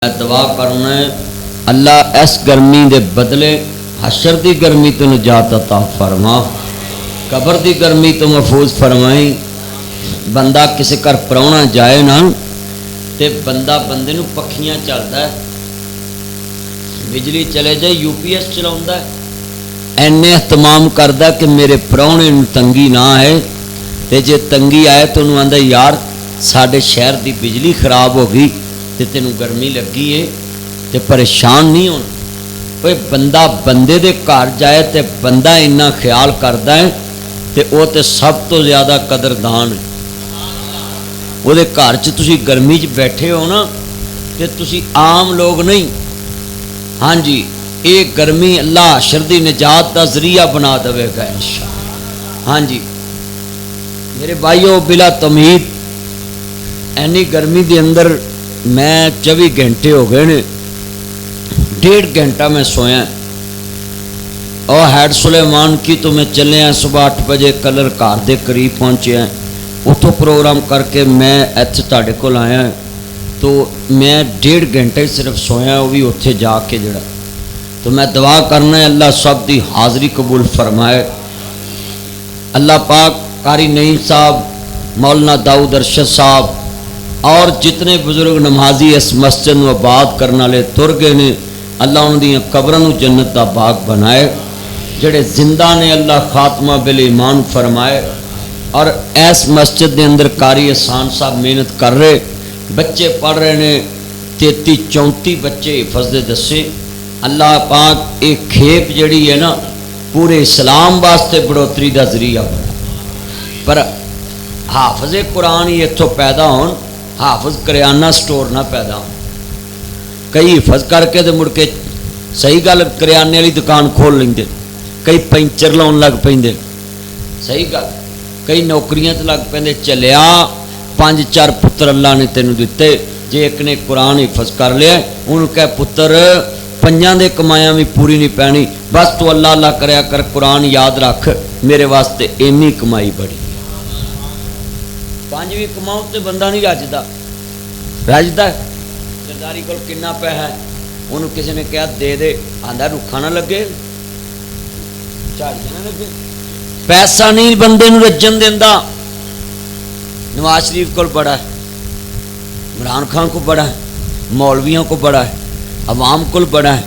میں دعا کرنا ہے اللہ اس گرمی دے بدلے حشر دی گرمی تو نجات عطا فرما، قبر دی گرمی تو محفوظ فرمائی۔ بندہ کسی گھر پراؤنا جائے نا تے بندہ بندے نو پکھیاں چلتا ہے، بجلی چلے جائے یو پی ایس چلا اینے اہتمام کردا کہ میرے پراؤنے نو تنگی نہ آئے، تے جے تنگی آئے تو انہوں آندا یار ساڈے شہر دی بجلی خراب ہو گئی تے تینوں گرمی لگی ہے تے پریشان نہیں ہونا۔ کوئی بندہ بندے دے گھر جائے تے بندہ اتنا خیال کردا ہے تے وہ تے سب تو زیادہ قدردان ہے۔ وہ دے گھر چ تسی گرمی چ بیٹھے ہو نا تے تسی عام لوگ نہیں، ہاں جی یہ گرمی اللہ حشر دی نجات دا ذریعہ بنا دے گا انشاءاللہ۔ ہاں جی میرے بھائیو بلا تمہید اینی گرمی دے اندر میں 24 گھنٹے ہو گئے نے، 1.5 گھنٹہ میں سویا اور ہیڈ سلیمان کی تو میں چلے ہیں صبح 8 بجے کلر کار دے قریب پہنچے ہیں، اتوں پروگرام کر کے میں ایتھے تاڑے کو آیا تو میں 1.5 گھنٹے صرف سویا، وہ بھی اتھے جا کے جڑا۔ تو میں دعا کرنا ہے اللہ سب دی حاضری قبول فرمائے۔ اللہ پاک قاری نعیم صاحب، مولانا داؤد ارشد صاحب اور جتنے بزرگ نمازی اس مسجد نو آباد کرنے والے تر گئے نے، اللہ ان دی قبراں نو جنت دا باغ بنائے، جڑے زندہ نے اللہ خاتمہ بالایمان فرمائے۔ اور اس مسجد دے اندر قاری احسان صاحب محنت کر رہے، بچے پڑھ رہے نے، 33-34 بچے حفظ دے دسے۔ اللہ پاک ایک کھیپ جڑی ہے نا پورے اسلام واسطے بڑھوتری دا ذریعہ بنا، پر حافظ قرآن ہی اتوں پیدا ہون، حافظ کریانہ سٹور نہ پیدا ہو۔ کئی حفظ کر کے تو مڑ کے صحیح گل کریانے والی دکان کھول لیں، کئی پینچر لاؤن لگ پہ، صحیح گل کئی نوکریاں لگ پہ۔ چلیا 5-4 پتر اللہ نے تینوں دیتے، جے ایک نے قرآن حفظ کر لیا انہوں کہ پتر 5 دے کمایاں بھی پوری نہیں پینی، بس تو اللہ اللہ کریا کر، قرآن یاد رکھ، میرے واسطے اینی کمائی بڑی۔ 5 بھی کماؤ تو بندہ نہیں رجدا، سرداری کو کنا پہ ہے، انہوں کسی نے کہا دے دے، آدھا رکھا نہ لگے جھاڑیاں نہ لگے، پیسہ نہیں بندے نو رجن دینا۔ نواز شریف کو بڑا ہے، عمران خان کو بڑا ہے، مولویوں کو بڑا ہے، عوام کو بڑا ہے،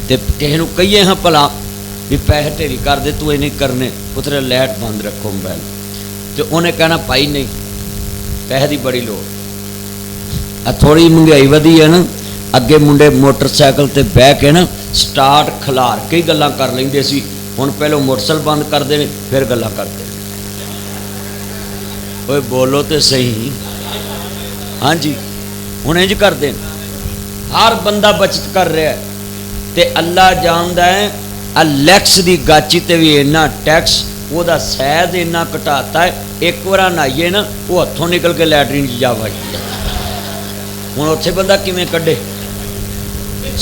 تے کسی نو کہیے ہاں پلا بھی پیسے ٹھیری کر دے تو یہ نہیں کرنے، پتر لائٹ بند رکھو موبائل، تو انہیں کہنا پائی نہیں پیسے دی بڑی لوڑ۔ تھوڑی مہنگائی ودی ہے نا، اگے منڈے موٹر سائیکل تے بہ کے نا سٹارٹ کھلار کے ہی گلاں کر لیں سی، ہن پہلو موٹر سائیکل بند کرتے ہیں پھر گلاں کرتے ہیں۔ کوئی بولو تے صحیح، ہاں جی ہن انج کرتے ہیں، ہر بندہ بچت کر رہا ہے، تے اللہ جاندا ہے الیکس دی گاچی تے بھی اینا ٹیکس، وہ دا سیز اینا کٹاتا ہے، ایک بار نہائیے نا وہ ہتھوں نکل کے لیٹرین جا بجتی ہے، ہوں اتنے بندہ کیویں کڈے؟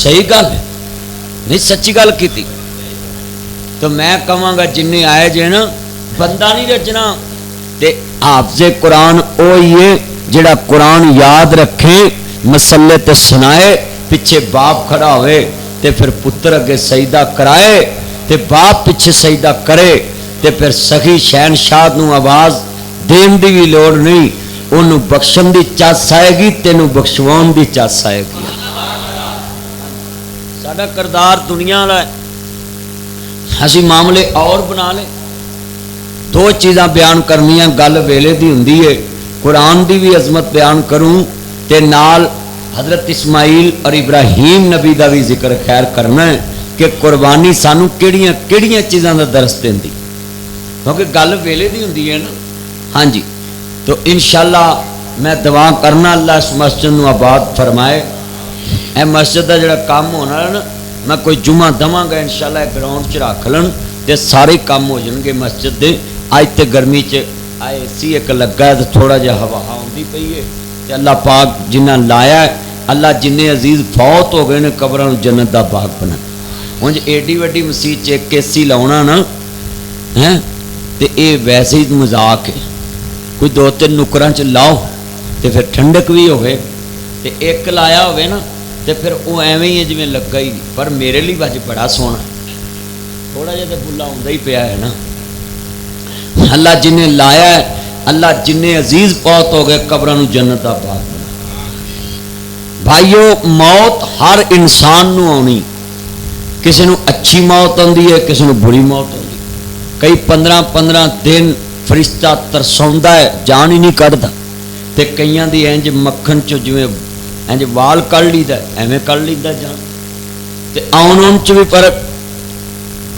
صحیح گل ہے نہیں، سچی گل کی تھی۔ تو میں کہاں گا جن آئے جے نا بندہ نہیں رچنا، تے حافظ قرآن وہی ہے جڑا قرآن یاد رکھے، مسلے تے سنائے، پیچھے باپ کھڑا ہوئے تے پھر پتر اگے سجدہ کرائے، تے باپ پیچھے سجدہ کرے، تے پھر سخی شہنشاہ نو آواز دین دی بھی لوڑ نہیں، انہوں بخشن دی چاس آئے گی، تینوں بخشوان دی چاس آئے گی۔ ساڈا کردار دنیا والا ہے، اسی معاملے اور بنا لیں۔ 2 چیزاں بیان کرنیاں گل ویلے دی ہوندی ہے، قرآن دی بھی عظمت بیان کروں تے نال حضرت اسماعیل اور ابراہیم نبی دا بھی ذکر خیر کرنا ہے کہ قربانی سانو کیڑیاں کیڑیاں چیزاں دا درس دیندی، کیونکہ گل ویلے دی ہوندی ہے نا۔ ہاں جی تو انشاءاللہ میں دعا کرنا اللہ اس مسجد نو آباد فرمائے۔ اے مسجد دا جڑا کام ہونا ہے نا، میں کوئی جمعہ دواں گا انشاءاللہ گراؤنڈ چ رکھ لن تے سارے کام ہو جان گے مسجد دے۔ اج تے گرمی چ اے سی ایک لگا ہے تے تھوڑا جہا ہوا آندی پئی ہے، تے اللہ پاک جنہاں لایا ہے، اللہ جن عزیز فوت ہو گئے نے قبراں نو جنت دا باغ بنا۔ ہن ایڈی وڈی مسجد چ ایک اے لاؤنا نا ہیں تے اے ویسے ہی مذاق ہے، کوئی 2-3 نکراں چ لاؤ تے پھر ٹھنڈک بھی ہوئے، تے ایک لایا ہوئے نا تو پھر وہ ایویں ہی ہے جویں لگا ہی نہیں، پر میرے لیے بج بڑا سونا، تھوڑا جہا تو بلا آتا ہی پیا ہے نا۔ اللہ جنہیں لایا ہے، اللہ جنہیں عزیز پوت ہو گئے قبراں نوں جنت دا باغ بنا۔ بھائیو موت ہر انسان نو آنی، کسی نو اچھی موت آتی ہے، کسی نو بری موت آتی، کئی 15 دن فرشتہ ترساوندا ہے جان ہی نہیں کڈدا، تے کئیاں دی انج مکھن چ جویں انج وال کڈ لیدا ایویں کڈ لیدا جان، تے آن چ بھی فرق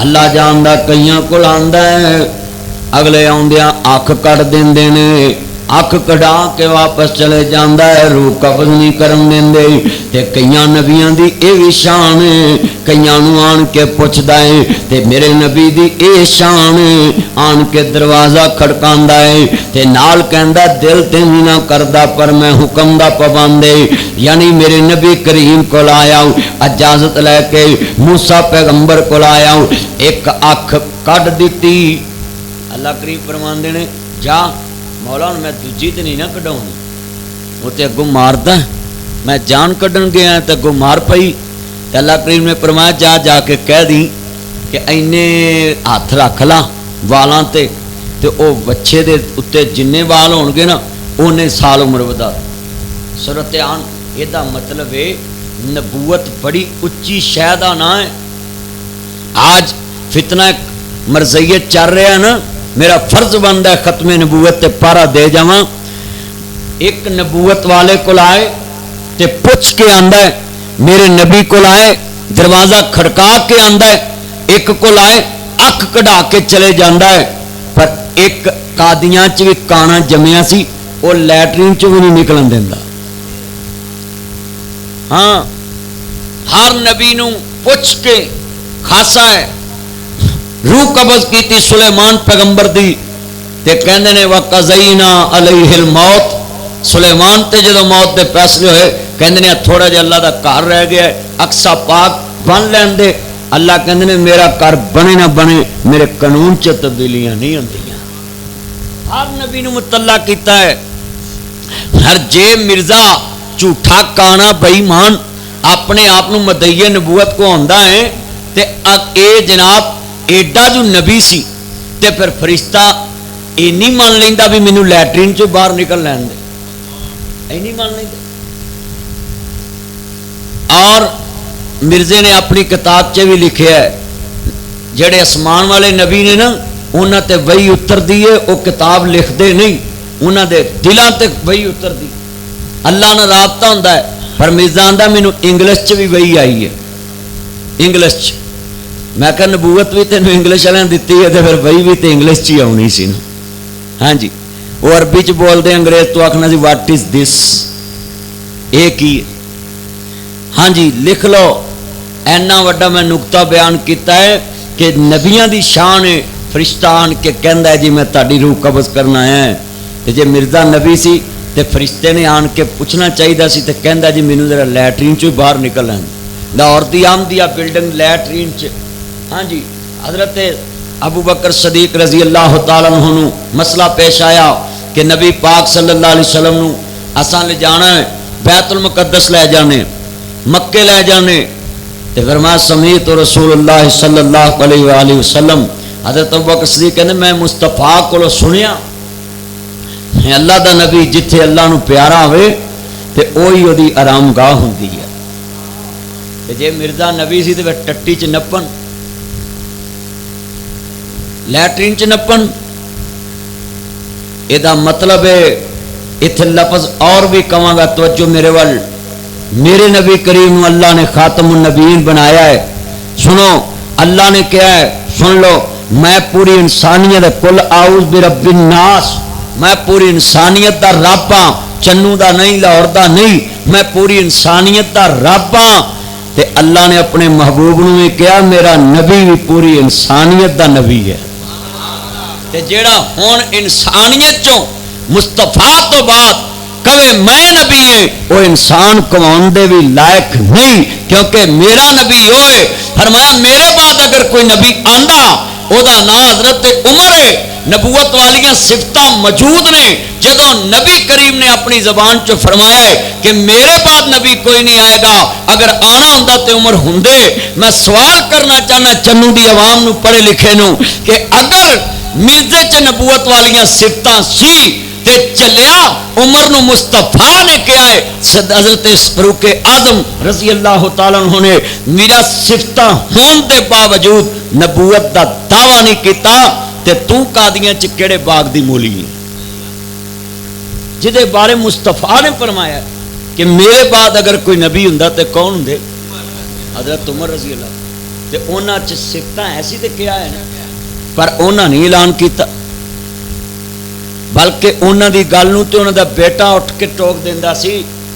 اللہ جاندا، کئیاں کول آندا ہے اگلے آندیاں اکھ کڈ دیندے نے، اکھ کڈا کے واپس چلے جاندا ہے، روح قبض نہیں کرن دیندے، تے کئیاں نبیاں دی اے وی شان ہے، کئیاں نوں آن کے پوچھدا ہے، تے میرے نبی دی اے شان ہے، آن کے دروازہ کھڑکاندا ہے، تے نال کہندا دل تے نہیں نہ کردا پر میں حکم دا پابند ہے، یعنی میرے نبی کریم کول آیا ہوں اجازت لے کے، موسیٰ پیغمبر کول آیا ہوں، ایک اکھ کڈ دتی، اللہ کریم فرماندے نے جا مولا میں دوجی تو نہیں نہ کڈاؤنی، وہ تو اگوں ماردا، میں جان کڈن گیا تو اگوں مار پئی، تو اللہ کریم نے فرمایا جا جا کے کہہ دی کہ اینے ہاتھ رکھ لا والاں تے، تے او بچے دے اتے جنے وال ہون گے نا اونے سال عمر ودا۔ سورۃ عن یہ مطلب ہے نبوت بڑی اچھی شے دا نا ہے۔ آج فتنہ مرضیت چل رہا ہے نا، میرا فرض بنتا ہے ختم نبوت تے پارا دے جاواں۔ ایک نبوت والے کو آئے تے پوچھ کے آندا ہے، میرے نبی کو آئے دروازہ کھڑکا کے آندا ہے، ایک کو آئے اکھ کڈا کے چلے جاندا ہے، پر ایک قادیاں چ بھی کانا جمیا سی، وہ لیٹرین چ بھی نہیں نکلن دیندا۔ ہاں ہر نبی نو پوچھ کے خاصا ہے، روح قبض کیتی سلیمان پیغمبر دی، تے کہندے نے وقضینا علیہ الموت، سلیمان تے جدو موت دے فیصلے ہوئے کہندے نے تھوڑا جہا اللہ دا گھر رہ گیا ہے، اقصی پاک بن لین دے، اللہ کہندے نے میرا گھر بنے نہ بنے میرے قانون چ تبدیلیاں نہیں ہوندیاں۔ ہر نبی نو مطلع کیتا ہے، ہر جے مرزا جھوٹا کانا بے ایمان اپنے آپ نو مدعی نبوت کو ہوندا ہے، تے اے جناب ایڈا جو نبی سی تے پھر فرشتہ اے نہیں مان لیندا بھی مینوں لیٹرین چوں باہر نکل لین دے، اے نہیں مان لیندا۔ اور مرزے نے اپنی کتاب چ بھی لکھیا ہے جڑے آسمان والے نبی نے نا انہاں تے وحی اتر دی ہے، وہ کتاب لکھ دے نہیں، انہاں دے دلاں تے وحی اتر دی، اللہ نال رابطہ ہوندا ہے، پر مرزا آندا مینوں انگلش چ بھی وحی آئی ہے، انگلش چ۔ میں کہ نبوت بھی تینوں انگلش والے دیتی ہے تو پھر وہی بھی تو انگلش چ ہی آنی سی نا۔ ہاں جی وہ عربی چ بولتے انگریز تو آخنا سی واٹ از دس، یہ کی ہے؟ ہاں جی لکھ لو، اینا وڈا میں نقطہ بیان کیتا ہے کہ نبیاں دی شان ہے، فرشتہ آن کے کہندا ہے جی میں تہاڈی روح قبض کرنا ہے، تے جے مرزا نبی سی تے فرشتے نے آن کے پوچھنا چاہیے سی تے کہندا جی مینوں ذرا لیٹرین چوں باہر نکل آن، لاہور دی آمدیا بلڈنگ لیٹرین چ۔ ہاں جی حضرت ابو بکر صدیق رضی اللہ تعالیٰ عنہ مسئلہ پیش آیا کہ نبی پاک صلی اللہ علیہ وسلم نو اساں لے جانا ہے، بیت المقدس لے جانے، مکے لے جانے، تے فرمایا سمیت رسول اللہ صلی اللہ علیہ وآلہ وسلم، حضرت ابو بکر صدیق کہنے میں مصطفیٰ کو سنیا اللہ دا نبی جتھے اللہ نو پیارا ہوئے تے اوہی او دی آرام گاہ ہوندی ہے، تے جے مرزا نبی سی تے پھر ٹٹی چ نپن، لیٹرین چ نپن۔ یہ مطلب ہے اتنے لفظ اور بھی کہاں گا، توجہ میرے وال، میرے نبی کریم اللہ نے خاتم النبیین بنایا ہے، سنو اللہ نے کیا ہے سن لو، میں پوری انسانیت کل اعوذ برب الناس، میں پوری انسانیت دا رب ہاں، چنو دا نہیں، لاہور دا نہیں، میں پوری انسانیت دا رب ہاں، تے اللہ نے اپنے محبوب نے بھی کیا میرا نبی بھی پوری انسانیت دا نبی ہے، تے جیڑا ہون انسانیت چوں مصطفیٰ تو بعد کہے میں نبی ہیں وہ انسان کمان دے بھی لائق نہیں، کیونکہ میرا نبی ہوئے، فرمایا میرے بعد اگر کوئی نبی آندا او دا نا حضرت عمر ہے. نبوت والیاں صفتاں موجود نے. جدوں نبی کریم نے اپنی زبان چ فرمایا ہے کہ میرے بعد نبی کوئی نہیں آئے گا, اگر آنا ہوندا تے عمر ہوندے. میں سوال کرنا چاہنا چنو دی عوام نو پڑھے لکھے نو کہ اگر مرزے چ نبوت والیاں صفتاں سی تے چلیا عمر نو مصطفیٰ نے کیا ہے. حضرت فاروق اعظم رضی اللہ تعالیٰ عنہ نے میرا صفتاں ہون دے باوجود نبوت دا دعویٰ نہیں کیتا تے تو قادیاں چ کیڑے باغ دی مولی ہے جدے بارے مصطفیٰ نے فرمایا کہ میرے بعد اگر کوئی نبی ہوندا تے کون ہوندے؟ حضرت عمر رضی اللہ. تے انہاں چ صفتاں ایسی تے کیا ہے نا, پر انہاں نہیں اعلان کیتا بلکہ انہاں دی گل نوں تے انہاں دا بیٹا اٹھ کے ٹوک دیندا سی.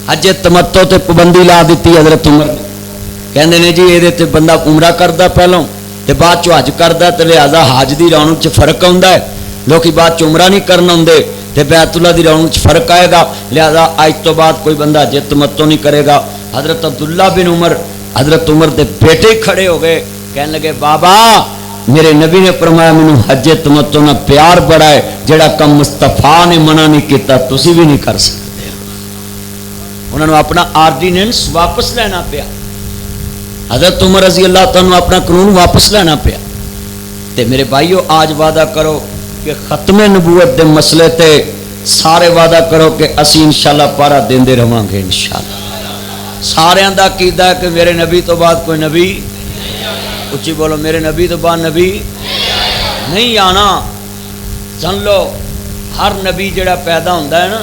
حج تمتع تے پابندی لا دتی حضرت عمر نے. کہندے نے جی اے تے بندہ عمرہ کردا پہلوں تے بعد چ حج کردا تے لہذا حج دی رونق چ فرق ہوندا ہے. لوکی بعد چ عمرہ نہیں کرنا ہوندے تے بیت اللہ دی رونق چ فرق آئے گا, لہذا اج تو بعد کوئی بندہ حج تمتع نہیں کرے گا. حضرت عبداللہ بن عمر حضرت عمر دے بیٹے کھڑے ہو گئے, کہنے لگے بابا میرے نبی نے فرمایا مینوں حج تمتع نال پیار بڑا ہے, جڑا کم مصطفیٰ نے منع نہیں کیتا تسی بھی نہیں کر سکتے. انہوں نے اپنا آرڈیننس واپس لینا پیا. حضرت عمر رضی اللہ تعالیٰ اپنا قانون واپس لینا پیا. تے میرے بھائیو آج وعدہ کرو کہ ختم نبوت دے مسئلے تے سارے وعدہ کرو کہ اسی انشاءاللہ پارا دیندے رہواں گے انشاءاللہ. سارے دا عقیدہ ہے کہ میرے نبی تو بعد کوئی نبی, اچھی بولو میرے نبی تو بعد نبی نہیں آنا. سن لو ہر نبی جڑا پیدا ہوتا ہے نا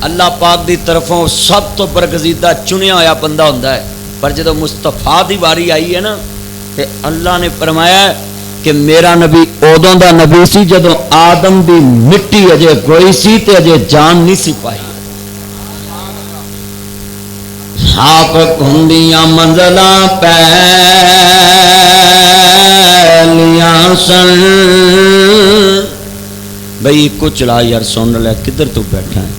اللہ پاک دی طرفوں سب تو برگزیدہ چنیا ہوا بندہ ہوتا ہے, پر جدو مصطفیٰ دی باری آئی ہے نا تے اللہ نے فرمایا کہ میرا نبی ادوں دا نبی سی جدو آدم دی مٹی اجے گوئی سی تے اجے جان نہیں سی پائی. آپ کھندیاں منزلاں پہلیاں سن. بھئی کچھ لا یار سن لے کدھر تو بیٹھا ہے.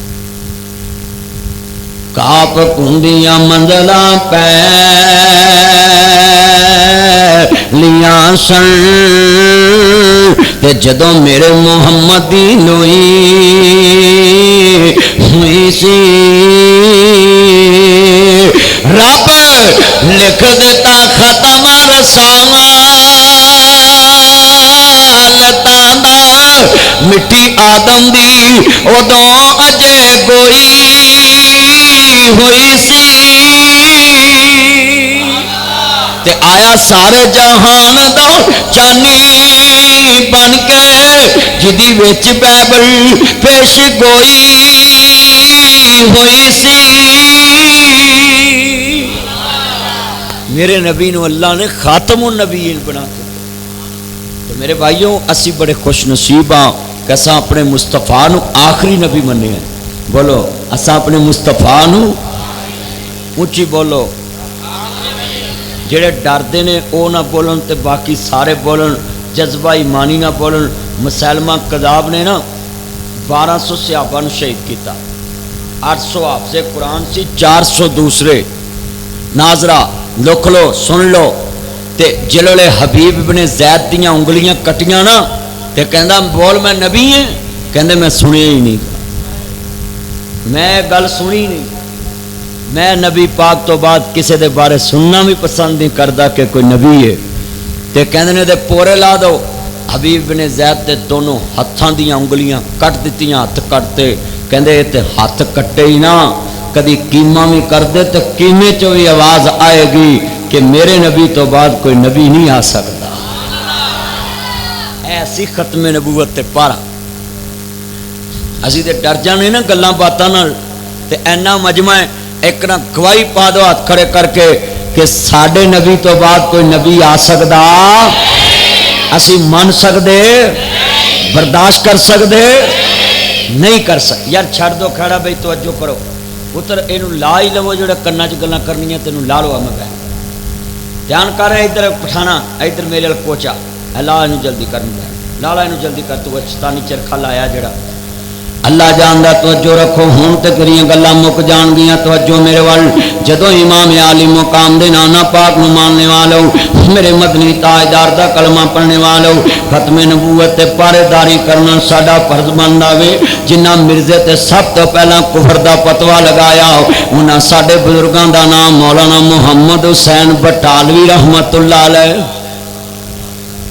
کاپ کھندیاں منزلاں پہلیاں سن تے جدوں میرے محمد دی نوئی ہوئی سی رب لکھ دیتا ختم رسالتا دا مٹی آدم دی ادوں اجے گوئی ہوئی سی تے آیا سارے جہان دا چانی بن کے جدی وچ بائبل پیش گوئی ہوئی سی. میرے نبی نو اللہ نے خاتم النبیین بنا کے. تو میرے بھائیوں اسی بڑے خوش نصیب ہاں کہ اساں اپنے مصطفیٰ نو آخری نبی مننے ہیں. بولو اساں اپنے مصطفیٰ نو اونچی بولو. جڑے ڈردے نے او نہ بولن تے باقی سارے بولن, جذبہ ایمانی نہ بولن. مسلمہ کذاب نے نا 1200 صحابہ نو شہید کیتا, 800 حافظ قرآن سی, 400 دوسرے. ناظرہ لکھ لو سن لو. تے جلولے حبیب ابن زید دیاں انگلیاں کٹیاں نا تے کہندا بول میں نبی ہیں, کہندے میں سنی ہی نہیں, میں گل سنی نہیں. میں نبی پاک تو بعد کسے دے بارے سننا بھی پسند نہیں کردا کہ کوئی نبی ہے. تے کہندے نے دے پورے لا دو. حبیب بن زید دے دونوں ہتھاں دیاں انگلیاں کٹ دتیاں, ہاتھ کٹتے. کہندے تے ہاتھ کٹے ہی نہ کدی کیما بھی کر دے تو کیمے چو بھی آواز آئے گی کہ میرے نبی تو بعد کوئی نبی نہیں آ سکتا. ایسی ختم نبوت تے پارا. اسی تے ڈر جانے نا گلاں باتاں نال تے اینا مجمع ایک نہ گواہی پا دو ہاتھ کھڑے کر کے کہ ساڈے نبی تو بعد کوئی نبی آ سکتا. اسی من سکدے, برداشت کر سکدے نہیں کر سکتے. یار چھڑ دو کھڑا بھائی توجہ کرو پتر اینو لا ہی لو جڑا کنا چ گلاں کرنیاں تینوں لا لو. میں کہہ دھیان کر رہے ادھر پٹھانا ادھر میرے ال کوچا لا اینو جلدی کرنا لا لا اینو جلدی کر. تو شیطانی چرخا لایا جڑا اللہ جاندا توجہ رکھو ہون تے کریاں گلاں مک جان گیاں توجہ میرے وال جدوں امام عالی مقام دے نانا پاک نو ماننے والو میرے مدنی تاجدار دا کلمہ پڑھنے والو ختم نبوت تے پارے داری کرنا ساڈا فرض بندا وے جنہ مرزے تے سب تو پہلا کفر دا فتوی لگایا انہاں ساڈے بزرگاں دا نام مولانا محمد حسین بٹالوی رحمت اللہ علیہ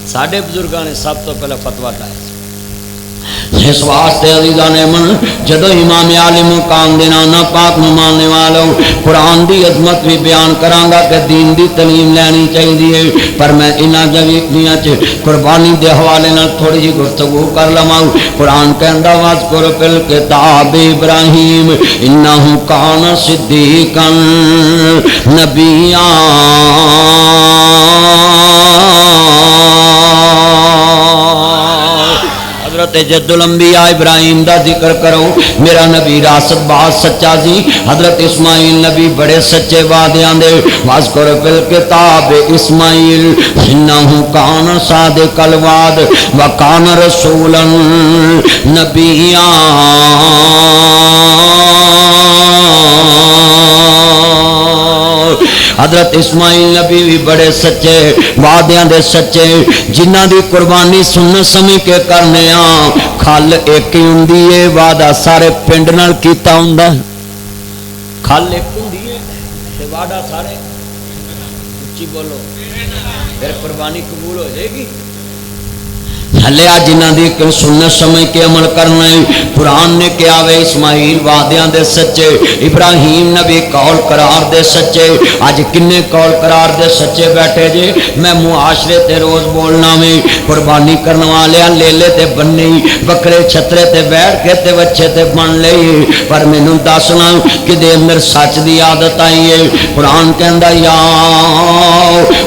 ساڈے بزرگاں نے سب تو پہلا فتوی لایا اس واسطے عزیزان من جدو امام عالی مقام دے نانا پاک نو ماننے والوں قرآن دی عظمت بھی بیان کرانگا کہ دین دی تعلیم لینی چاہیے پر میں انہاں جویتیاں چ قربانی دے حوالے نال تھوڑی جی گفتگو کر لواں قرآن کہندا واذکر فی الکتاب ابراہیم انہ کان صدیقا نبیّا حضرت جد الانبیاء ابراہیم دا ذکر کرو میرا نبی راست بہت سچا سی حضرت اسماعیل نبی بڑے سچے وعدیاں دے واذکر فی الکتاب اسماعیل انہ کان صادق الوعد وکان رسولا نبیا حضرت اسماعیل نبی بھی بڑے سچے وعدیاں دے سچے جنہ دی قربانی سنت سمی کے کرنے کھل ایک ہی ہوندی ہے وعدہ سارے پنڈ نال کیتا ہوندا کھل ایک ہوندی ہے تے وعدہ سارے اچھی بولو پھر قربانی قبول ہو جائے گی ہلیا جنہ دی سنت سمجھ کے عمل کرنا ہے قرآن نے کیا وے اسماعیل وعدیاں دے سچے ابراہیم نبی قول قرار دے سچے اج کنے قول قرار دے سچے بیٹھے جے میں معاشرے تے روز بولنا میں قربانی کرنے والے لیلے تے بننے بکرے چھترے تے بیٹھ کے تے بچے تے بن لے پر مینوں دسنا کہ دے اندر سچ دی عادت آئی ہے قرآن کہندا یا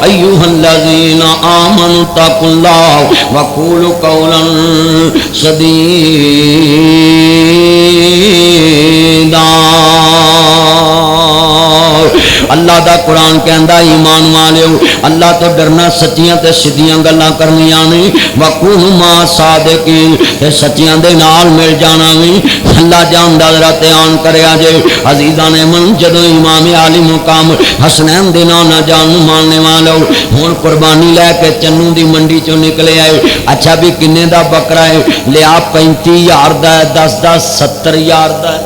ایھا الذین آمنوا اتقوا اللہ وقولوا قولا سدیدا اللہ دا قرآن کہندا ایمان والےو اللہ تو ڈرنا سچیاں تے سیدھیاں گلاں کرنیاں نے وقولوا ما صادقین تے سچیاں دے نال مل جانا وی اللہ جاندا ذرا دھیان کریا جے عزیزاں من جدوں امام عالی مقام حسنین دے نانا جان ماننے والو ہن قربانی لے کے چنوں دی منڈی چوں نکلے آئے اچھا بھی کنے دا بکرا ہے لیا 35,000 دا ہے 10 70,000 دا ہے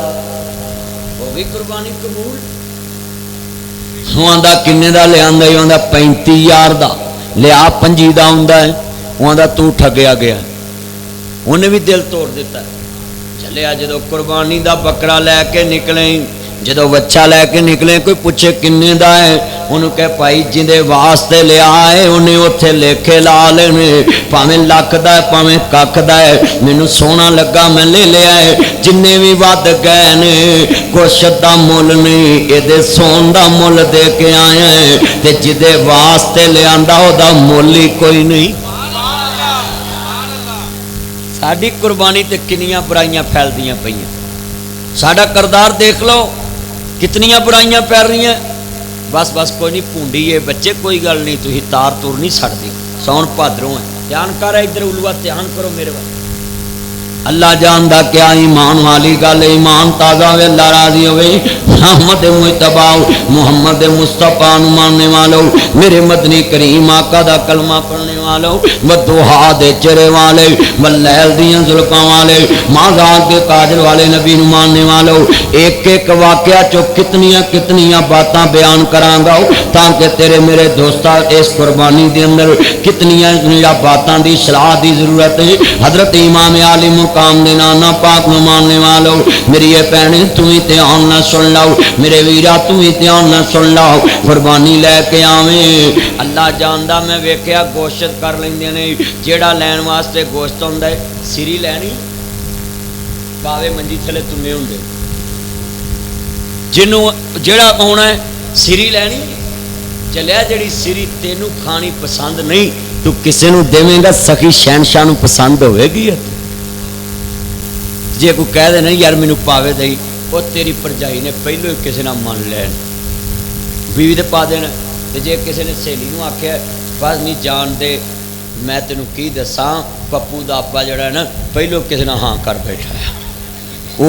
وہ بھی قربانی قبول آندا کنے دا لے آندا ہی آندا 35,000 دا لیا 25 دا ہوندا ہے آندا تو ٹھگیا گیا انہیں بھی دل توڑ دیتا ہے چلے جدو قربانی دا بکرا لے کے نکلے جدو بچہ لے کے نکلے کوئی پوچھے کنے دا ہے انہوں کہ پائی جندے واسطے لے آئے انہیں اتھے لکھے لا لینے پاویں لکھ دا ہے پاویں ککھ دا ہے مینوں سونا لگا میں لے لے آئے جننے بھی ود گئے نے گوشت دا مول نہیں اے دے سون دا مول دے کے آئے ہیں تے جدے واسطے لے آندا او دا مول ہی کوئی نہیں ساڈی قربانی تے کنیاں برائیاں پھیل دیاں پئیاں ساڈا کردار دیکھ لو کتنیاں برائیاں پھیل رہی ہیں بس بس کوئی نہیں پونڈی ہے بچے کوئی گل نہیں تھی تار تور نہیں سڑتی سون بھادروں ہے دھیان کر ادھر الوا دھیان کرو میرے وال اللہ جاندا کیا ایمان والی گل ایمان تازہ ہوئے اللہ راضی ہوئے محمد مجتبا محمد مصطفیٰ نو ماننے والو میرے مدنی کریم آقا دا کلمہ پڑھنے والو ودوہا دے چرے والے واللیل دیاں زلفاں والے ماغان کے کاجل والے نبی نو ماننے والو ایک ایک واقعہ چو کتنیاں باتاں بیان کرانگا تاکہ تیرے میرے دوستا اس قربانی دے اندر کتنیاں باتاں دی صلاح دی ضرورت ہے حضرت امام عالی مقام دے نانا پاک نو ماننے والو میری یہ پہنے تمہیں دھیان نہ سن لو میرے ویرا تمہیں دھیان نہ سن لو قربانی لے کے آویں اللہ جاندا میں ویکھیا گوشت کر لیندے نے جیڑا لین واسطے گوشت ہوندا ہے سری لینی باوے منجی تھلے تمہیں ہوندے جنوں جیڑا آنا ہے سری لینی چلیا جڑی سری تینوں کھانی پسند نہیں تو کسے نو دیویں گا سخی شہنشاہ نو پسند ہوئے گی جے کو کہہ دے نہیں یار مینوں پاوے دئی وہ تیری پرجائی نے پہلو ہی کسی نہ مان لین بیوی تے پا دینا تے جے کسی نے سہیلی نو آکھیا بس نہیں جان دے میں تینوں کی دساں پپو دا آپا جڑا ہے نا پہلو کسی نہ ہاں کر بیٹھا ہے وہ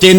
3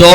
2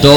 2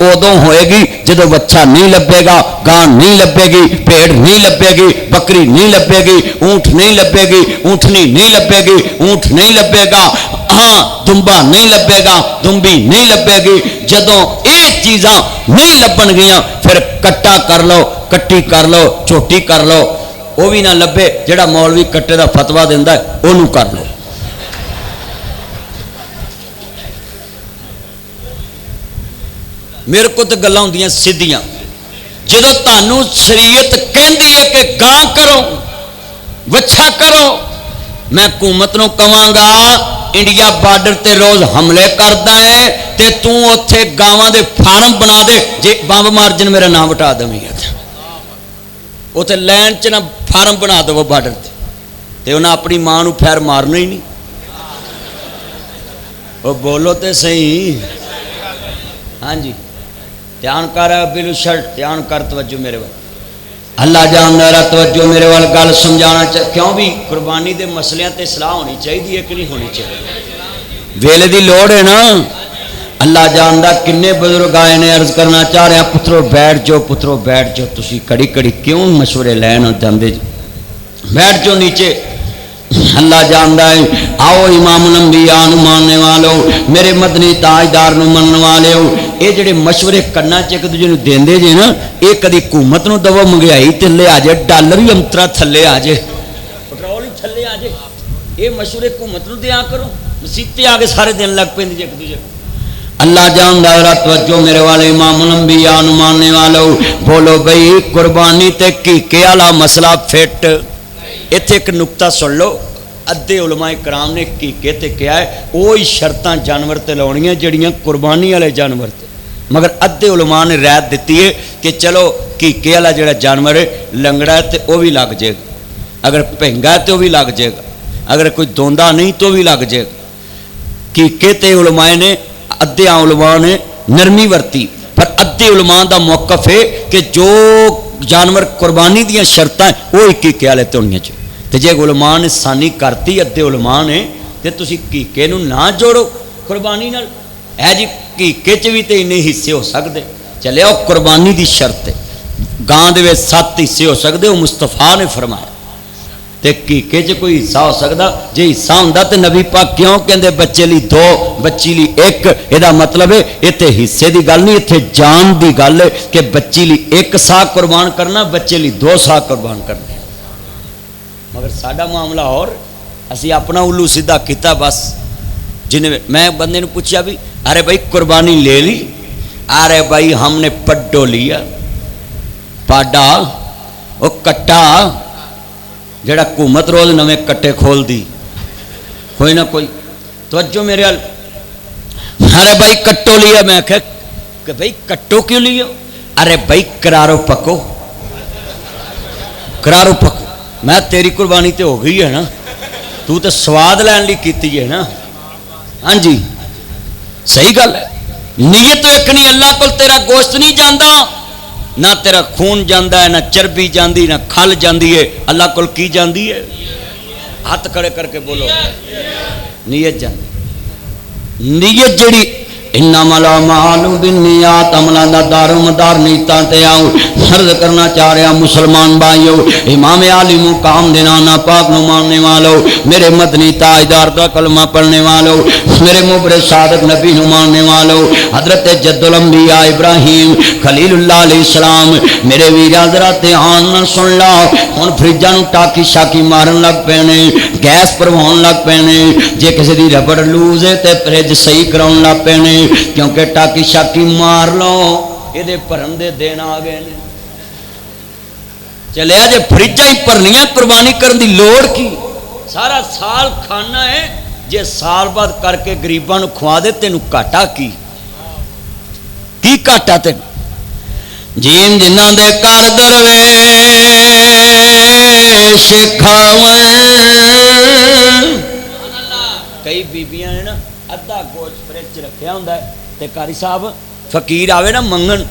ادوں ہوئے گی جدو بچہ نہیں لبے گا، گان نہیں لبے گی، بھیڑ نہیں لبے گی، بکری نہیں لبے گی، اونٹ نہیں لبے گی، اونٹنی نہیں لبے گی، اونٹ نہیں لبے گا، ہاں دمبا نہیں لبے گا، دمبی نہیں لبے گی۔ جدوں یہ چیزاں نہیں لبن گیاں پھر کٹا کر لو، کٹی کر لو، چھوٹی کر لو، وہ بھی نہ لبے جڑا مولوی کٹے دا فتوا دیندا ہے اونوں کر لو۔ میرے کو تو گلاں ہوندیاں سیدھیاں، جدو تانوں شریعت کہندی ہے کہ گاں کرو، وچھا کرو، میں حکومت نو کہاں گا انڈیا بارڈر تے روز حملے کردا ہے تے توں اوتھے گاواں دے فارم بنا دے، جے بمب مارجن میرا نام وٹا دیں اوتھے لین چ نہ فارم بنا دو بارڈر تے انہاں اپنی ماں نو پھیر مارنا ہی نہیں۔ وہ بولو تے صحیح، ہاں جی دھیان کر بلو شرٹ، دھیان کر توجہ میرے وال، اللہ جاندا ہے توجہ میرے وال گل سمجھانا چاہ کیوں بھی قربانی دے مسئلے تے اصلاح ہونی چاہیے کہ نہیں ہونی چاہیے، ویلے دی لوڑ ہے نا۔ اللہ جاندا کنے بزرگ آئے نے عرض کرنا چاہ رہے ہیں پترو بیٹھ جاؤ، پترو بیٹھ جاؤ، تسی کڑی کڑی کیوں مشورے لین جاندے جی، بیٹھ جاؤ نیچے۔ اللہ جاندا ہے آؤ امام الانبیاء نو ماننے والو، میرے مدنی تاجدار نو منن والے ہو، اے جڑے مشورے کرنا چ ایک دوجے نو دیندے جے نا، اے کدی حکومت نو دو منگیائی تے لے آ جائے، ڈالر ہی امترا تھلے آ جائے، پٹرول ہی تھلے آ جائے، اے مشورے حکومت نو دیا کرو، مسیتے آ کے سارے دن لگ پیندے جے ایک دوجے۔ اللہ جاندا ہے توجہ میرے والے امام الانبیاء نو ماننے والو، بولو بھئی قربانی تے کیکے والا مسئلہ فٹ۔ ایتھے ایک نقطہ سن لو، ادھے علماء کرام نے کیکے تے کیا ہے وہی شرطاں جانور تے لاؤنیاں جڑیاں قربانی والے جانور تے، مگر ادھے علماء نے رعایت دیتی ہے کہ چلو کیکے والا جڑا جانور ہے لنگڑا ہے تے وہ بھی لگ جائے گا، اگر پہنگا ہے تو وہ بھی لگ جائے گا، اگر کوئی دوندا نہیں تو بھی لگ جائے گا۔ کیکے تے علماء نے ادھے علماء نے نرمی ورتی، پر ادھے علماء دا موقف ہے کہ جو جانور قربانی دیاں شرطاں وہ کیکے والے تے ہونیاں چاہیے، تے جے علماء نے ثانی کرتی ادھے علماء نے تے تسی کیکے نو نہ جوڑو قربانی نال، ہے جی کیکے چ بھی تے انہیں حصے ہو سکدے، چلے او قربانی دی شرط ہے، گاں دے وچ 7 حصے ہو سکدے، وہ مصطفیٰ نے فرمایا، تے کیکے چ کوئی حصہ ہو سکدا، جے حصہ ہوندا تے نبی پاک کیوں کہندے بچے لی 2 بچی لی 1، یہ مطلب ہے ایتھے حصے دی گل نہیں، ایتھے جان دی گل ہے کہ بچی لی 1 سا قربان کرنا، بچے لی 2 سا قربان کرنا۔ مگر ساڈا معاملہ اور اسی اپنا الو سیدھا کیتا بس، جن میں بندے نے پوچھا بھی ارے بھائی قربانی لے لی، ارے بھائی ہم نے پڈو لیا، پاڈا وہ کٹا جڑا حکومت روز نویں کٹے کھول دی، کوئی نہ کوئی توجہ میرے ال، ارے بھائی کٹو لیا، میں کہ بھائی کٹو کیوں لیا، ارے بھائی کرارو پکو، کرارو پکو، میں تیری قربانی تے ہو گئی ہے نا، تو تے سواد لین لی کیتی ہے نا، ہاں جی صحیح گل ہے، نیت تو ایک نہیں، اللہ کو تیرا گوشت نہیں جاندا، نہ تیرا خون جاندا ہے، نہ چربی جاندی، نہ کھل جاندی ہے، اللہ کو کی جاندی ہے، ہاتھ کھڑے کر کے بولو نیت جاندی، نیت جڑی انما الاعمال بالنیات، عملاں دا دار و مدار نیتاں تے آؤ۔ عرض کرنا چاہ رہا مسلمان بھائیو، امام عالی مقام دے نانا پاک نو ماننے والو، میرے مدنی تاجدار دا کلمہ پڑھنے والو، میرے مبرر صادق نبی نو ماننے والو، حضرت جد الانبیاء ابراہیم خلیل اللہ علیہ السلام، میرے ویرا ذرا دھیان نال سن لا، ہن فریجاں نو ٹاکی شاکی مارن لگ پے نے، گیس پروان لگ پے نے، جے کسی دی ربڑ لوز ہے تے فریج صحیح کراون لگ پے نے، کیونکہ ٹاکی شاکی مار لو یہ بھرن دے دن آ گئے نے، چلے جے فریجاں ہی بھرنیاں قربانی کرن دی لوڑ کی، سارا سال کھانا ہے، جے سال بعد کر کے غریباں نو کھوا دے تینوں گھاٹا کی گھاٹا تین جین جنہاں دے کر درویش کھاویں، کئی بیبیاں نے نا ادھا گوشت فریج رکھیا ہوندا ہے تے قاری صاحب فقیر آوے نا منگن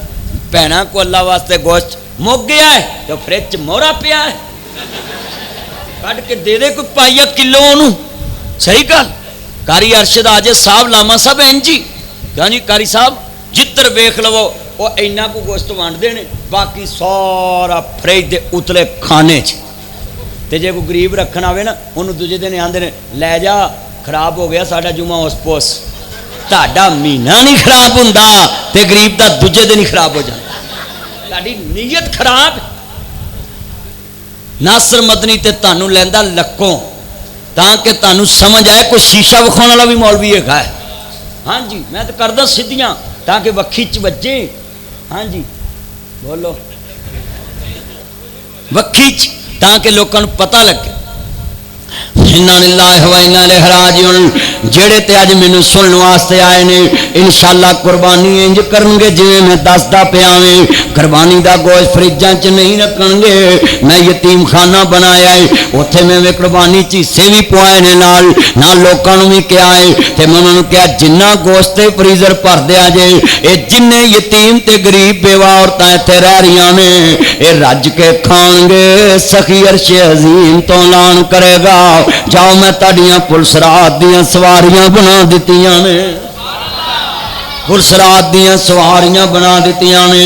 بھیناں کو اللہ واسطے گوشت مک گیا ہے تو فریج مورا پیا ہے، کٹ کے دے دے کوئی پائیا کلو انہوں، صحیح گل۔ قاری ارشد آجے صاحب لاما صاحب این جی کہاں جی قاری صاحب جدھر ویخ لو وہ اینا کو گوشت وانڈتے ہیں، باقی سارا فریج دے اتلے کھانے تے جے کوئی غریب رکھنا ہوئے نا انہوں دوجے دن آندے نے لے جا خراب ہو گیا ساڈا جمعہ اس پوس، تہاڈا مہینہ نہیں خراب ہوندا تے غریب دا دوجے دن ہی خراب ہو جاتا، تہاڈی نیت خراب۔ ناصر مدنی تے تانوں لیندا لکوں تاکہ تانوں سمجھ آئے کوئی شیشہ وکھاؤن والا بھی مولوی ہے۔ ہاں جی میں تو کردا سیدھیاں تاکہ وکھی چ وجے، ہاں جی بولو وکھی چ تاکہ لوگوں کو پتہ لگے۔ انا للہ و انا الیہ راجعون، جڑے تے اج مینوں سنن واسطے آئے نے انشاءاللہ قربانی انج کرن گے جویں میں دسدا پیا ویں، قربانی دا گوشت فریجاں چ نہیں رکھن گے، میں یتیم خانہ بنایا ہے اوتھے میں قربانی چ حصے بھی پوائے نے، نال لوکاں نوں بھی کیا ہے تے میں انہاں نوں کہیا جنہ گوشت تے فریزر بھر دیا جے، اے جننے یتیم تے غریب بیوہ عورتاں ایتھے رہ رہیاں نے اے رج کے کھان گے، سخی عرش عظیم تو اعلان کرے گا جاؤ میں تاڑیاں پلسرات دیاں سواریاں بنا دیتیاں نے، پلسرات دیاں سواریاں بنا دیتیاں نے۔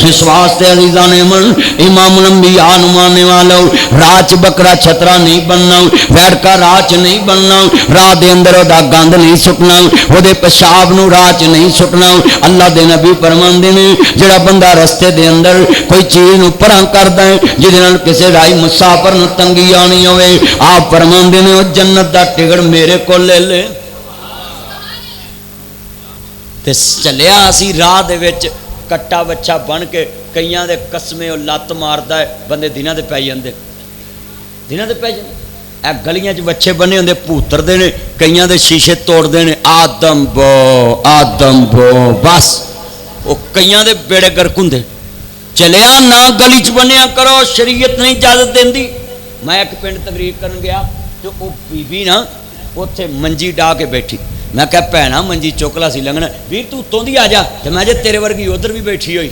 اس واسطے عزیزان من امام الانبیاء نمانے والو راچ بکرا چھترا نہیں بننا، ویڑ کا راچ نہیں بننا، راہ دے اندر او دا گند نہیں سٹنا، او دے پشاب نو راچ نہیں سٹنا۔ اللہ دے نبی فرماندے نے جڑا بندہ رستے دے اندر کوئی چیز نو پراں کردا ہے جدے نال کسے راہی مسافر نو تنگی آنی ہوئے، آپ فرماندے نے او جنت دا ٹکٹ میرے کول لے لے۔ چلیا اسی راہ دے وچ کٹا بچہ بن کے کئیاں دے قسمے اور لت ماردا ہے، بندے دناں دے پی جاندے، دناں دے پی جاندے۔ اے گلیاں چ بچے بنے ہوندے پوتر دے نے، کئیاں دے شیشے توڑ دے نے، آدم بو بس او کئیاں دے بیڑے گرک ہوندے۔ چلیا نہ گلی چ بنیا کرو، شریعت نہیں اجازت دیندی۔ میں ایک پنڈ تقریر کرن گیا تو او بی بی نا اوتھے منجی ڈا کے بیٹھی، میں کہا بھینا منجی چوکلا سی لنگنا، ویر تو اتوں دی آ جا، تو میں جے تیرے ورگی ادھر بھی بیٹھی ہوئی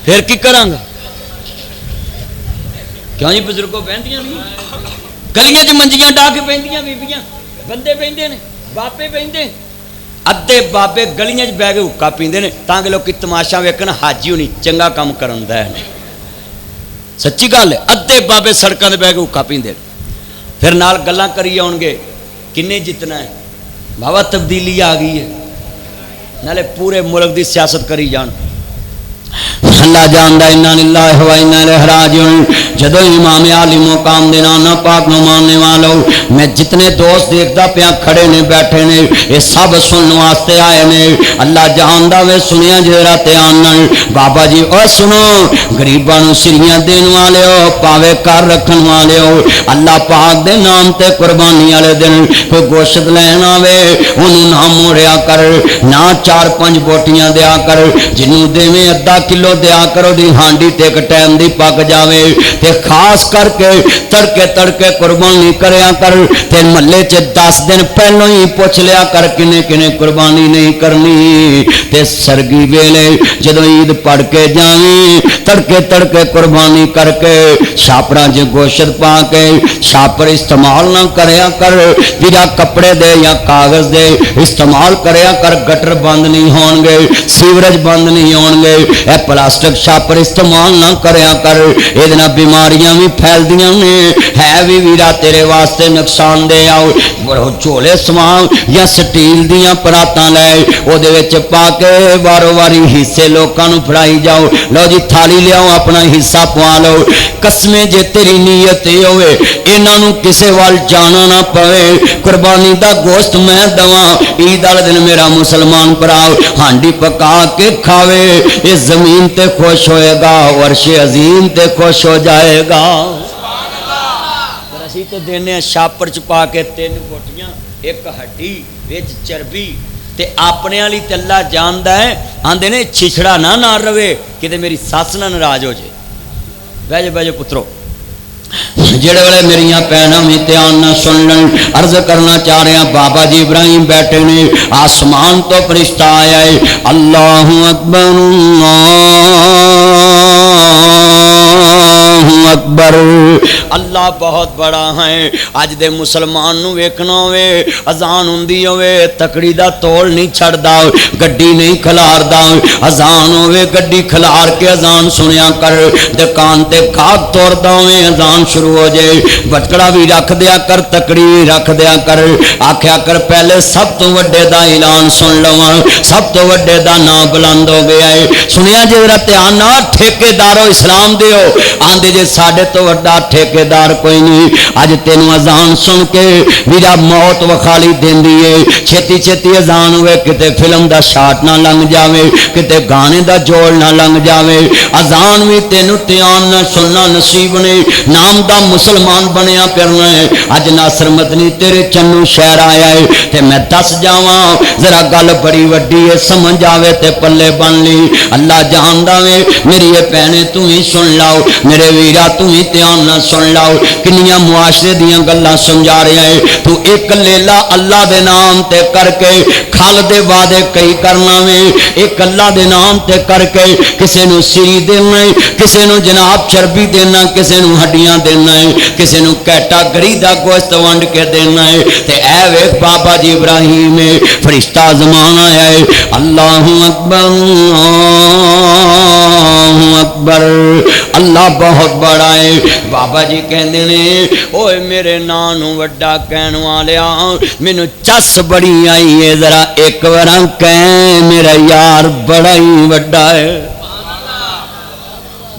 پھر کی کراں گا؟ کیوں جی بزرگوں بہندیاں نہیں گلیاں چ منجیاں ڈا کے بہندیاں بیبیاں، بندے بہندے نے، بابے بہندے، ادھے بابے گلیاں چ بہ کے حکا پیندے نے تاکہ لوگ تماشا ویکھن حاجی ہونی چنگا کام کرن دا ہے۔ سچی گل ہے، ادھے بابے سڑکاں تے بہ کے حکا پیندے پھر نال گلاں کری آؤ گے کنے جتنا ہے بابا تبدیلی آ گئی ہے، نالے پورے ملک دی سیاست کری جان۔ اللہ جاندا انا للہ و انا الیہ راجعون۔ جدو امام عالی مقام دے نانا پاک نو ماننے والو میں جتنے دوست دیکھدا پیا کھڑے نے بیٹھے نے یہ سب سنن واسطے آئے نے۔ اللہ جاندا وے سنیا جڑا دھیان نال بابا جی او سنو غریباں نو سریاں دین والے ہو پاوے کر رکھن والے ہو، اللہ پاک دے نام تے قربانی والے دن کوئی گوشت لین آوے اونوں نہ موڑیا کر، نہ 4-5 بوٹیاں دیا کر، جنوں دیویں ادھا کلو دیا کرو دی ہانڈی تے ایک ٹائم دی پک جاوے، تے خاص کر کے تڑکے قربانی کریا کر، تے محلے چ 10 دن پہلو ہی پوچھ لیا کر کنے کنے قربانی نہیں کرنی، تے سرگی ویلے جدو عید پڑھ کے جاویں تڑکے قربانی کر کے شاپراں چ گوشت پا کے شاپر استعمال نہ کریا کر، ویرا کپڑے دے یا کاغذ دے استعمال کریا کر، گٹر بند نہیں ہون گے، سیوریج بند نہیں ہون گے، اے پلاسٹک شاپر استعمال نہ کریا کر، یہ بیماریاں بھی پھیل دیاں نے، ہے بھی ویرا تیرے واسطے نقصان دے آؤ۔ چولے سمان یا سٹیل دیاں پراتاں لے او دے وچ پا کے وارو واری حصے لوکاں نوں پھڑائی جاؤ، لو جی تھالی لیاؤ اپنا حصہ پوا لو، قسمیں جے تیری نیت یہ ہوئے انہاں نوں کسے وال جانا نہ پوے، قربانی دا گوشت میں دواں، عید والے دن میرا مسلمان بھرا ہانڈی پکا کے کھاوے، اس زمین تے خوش ہوئے گا، عرش عظیم تے خوش ہو جائے گا۔ اسی تو دینے شاپر چپا کے 3 بوٹیاں ایک ہڈی وچ چربی تے اپنے والی تے اللہ جاندا ہے، آندے نے چھچڑا نہ روے کہ میری ساس نہ ناراض ہو جائے۔ بہ جے پترو جڑے والے میریاں بہناں بھی دھیان نہ سنن، عرض کرنا چاہ رہے ہیں بابا جی ابراہیم بیٹھے نے، آسمان تو فرشتہ آیا ہے، اللہ اکبر اللہ اکبر اللہ بہت بڑا ہے اج دے مسلمان نو ویکھنا ہوے اذان ہوندی ہوے تکڑی دا توڑ نہیں چھڑدا گڈی نہیں کھلاردا اذان ہوے گڈی کھلار کے اذان سنیا کر دکان تے کاغ توڑدا ہوے اذان شروع ہو جائے بٹکڑا بھی رکھ دیا کر تکڑی بھی رکھ دیا کر آکھیا کر پہلے سب تو وڈے دا اعلان سن لواں سب تو وڈے دا نام بلند ہو گیا ہے سنیا جے ذرا دھیان نال ٹھیکیدارو اسلام دیو آندے جے ساڈے تو وڈا ٹھیکیدار کوئی نہیں اج تینوں اذان سن کے میرا موت وکھالی دیندی ہے چھتی چھتی اذان ہوئے کتے فلم دا شاٹ نہ لنگ جاوے کتے گانے دا جوڑ نہ لنگ جاوے اذان بھی تینوں دھیان نہ سننا نصیب نے نام دا مسلمان بنیا پھرنا ہے اج ناصر مدنی تیرے چنو شہر آیا ہے تے میں دس جاواں ذرا گل بڑی وڈی ہے سمجھ آوے تے پلے بن لی اللہ جاندا وے میری یہ بہنیں تو ہی سن لاؤ میرے ویرا تو ہی دھیان نہ سن لاؤ کنیاں معاشرے دیاں گلاں سمجھا رہا ہے تو ایک لیلا اللہ دے نام تے کر کے کھل دے وعدے کئی کرنا وے ایک اللہ دے نام تے کر کے کسے نو سری دینا ہے کسے نو جناب چربی دینا کسے نو ہڈیاں دینا ہے کسے نو کیٹاگری دا گوشت ونڈ کے دینا ہے تے اے ویکھ بابا جی ابراہیم فرشتہ زمان آیا ہے اللہ اکبر اللہ اکبر اللہ بہت بڑا ہے بابا جی کہندے نے اوے میرے نانو وڈا کہن والیا مینوں چس بڑی آئی ہے ذرا ایک وار کہیں میرا یار بڑا ہی وڈا ہے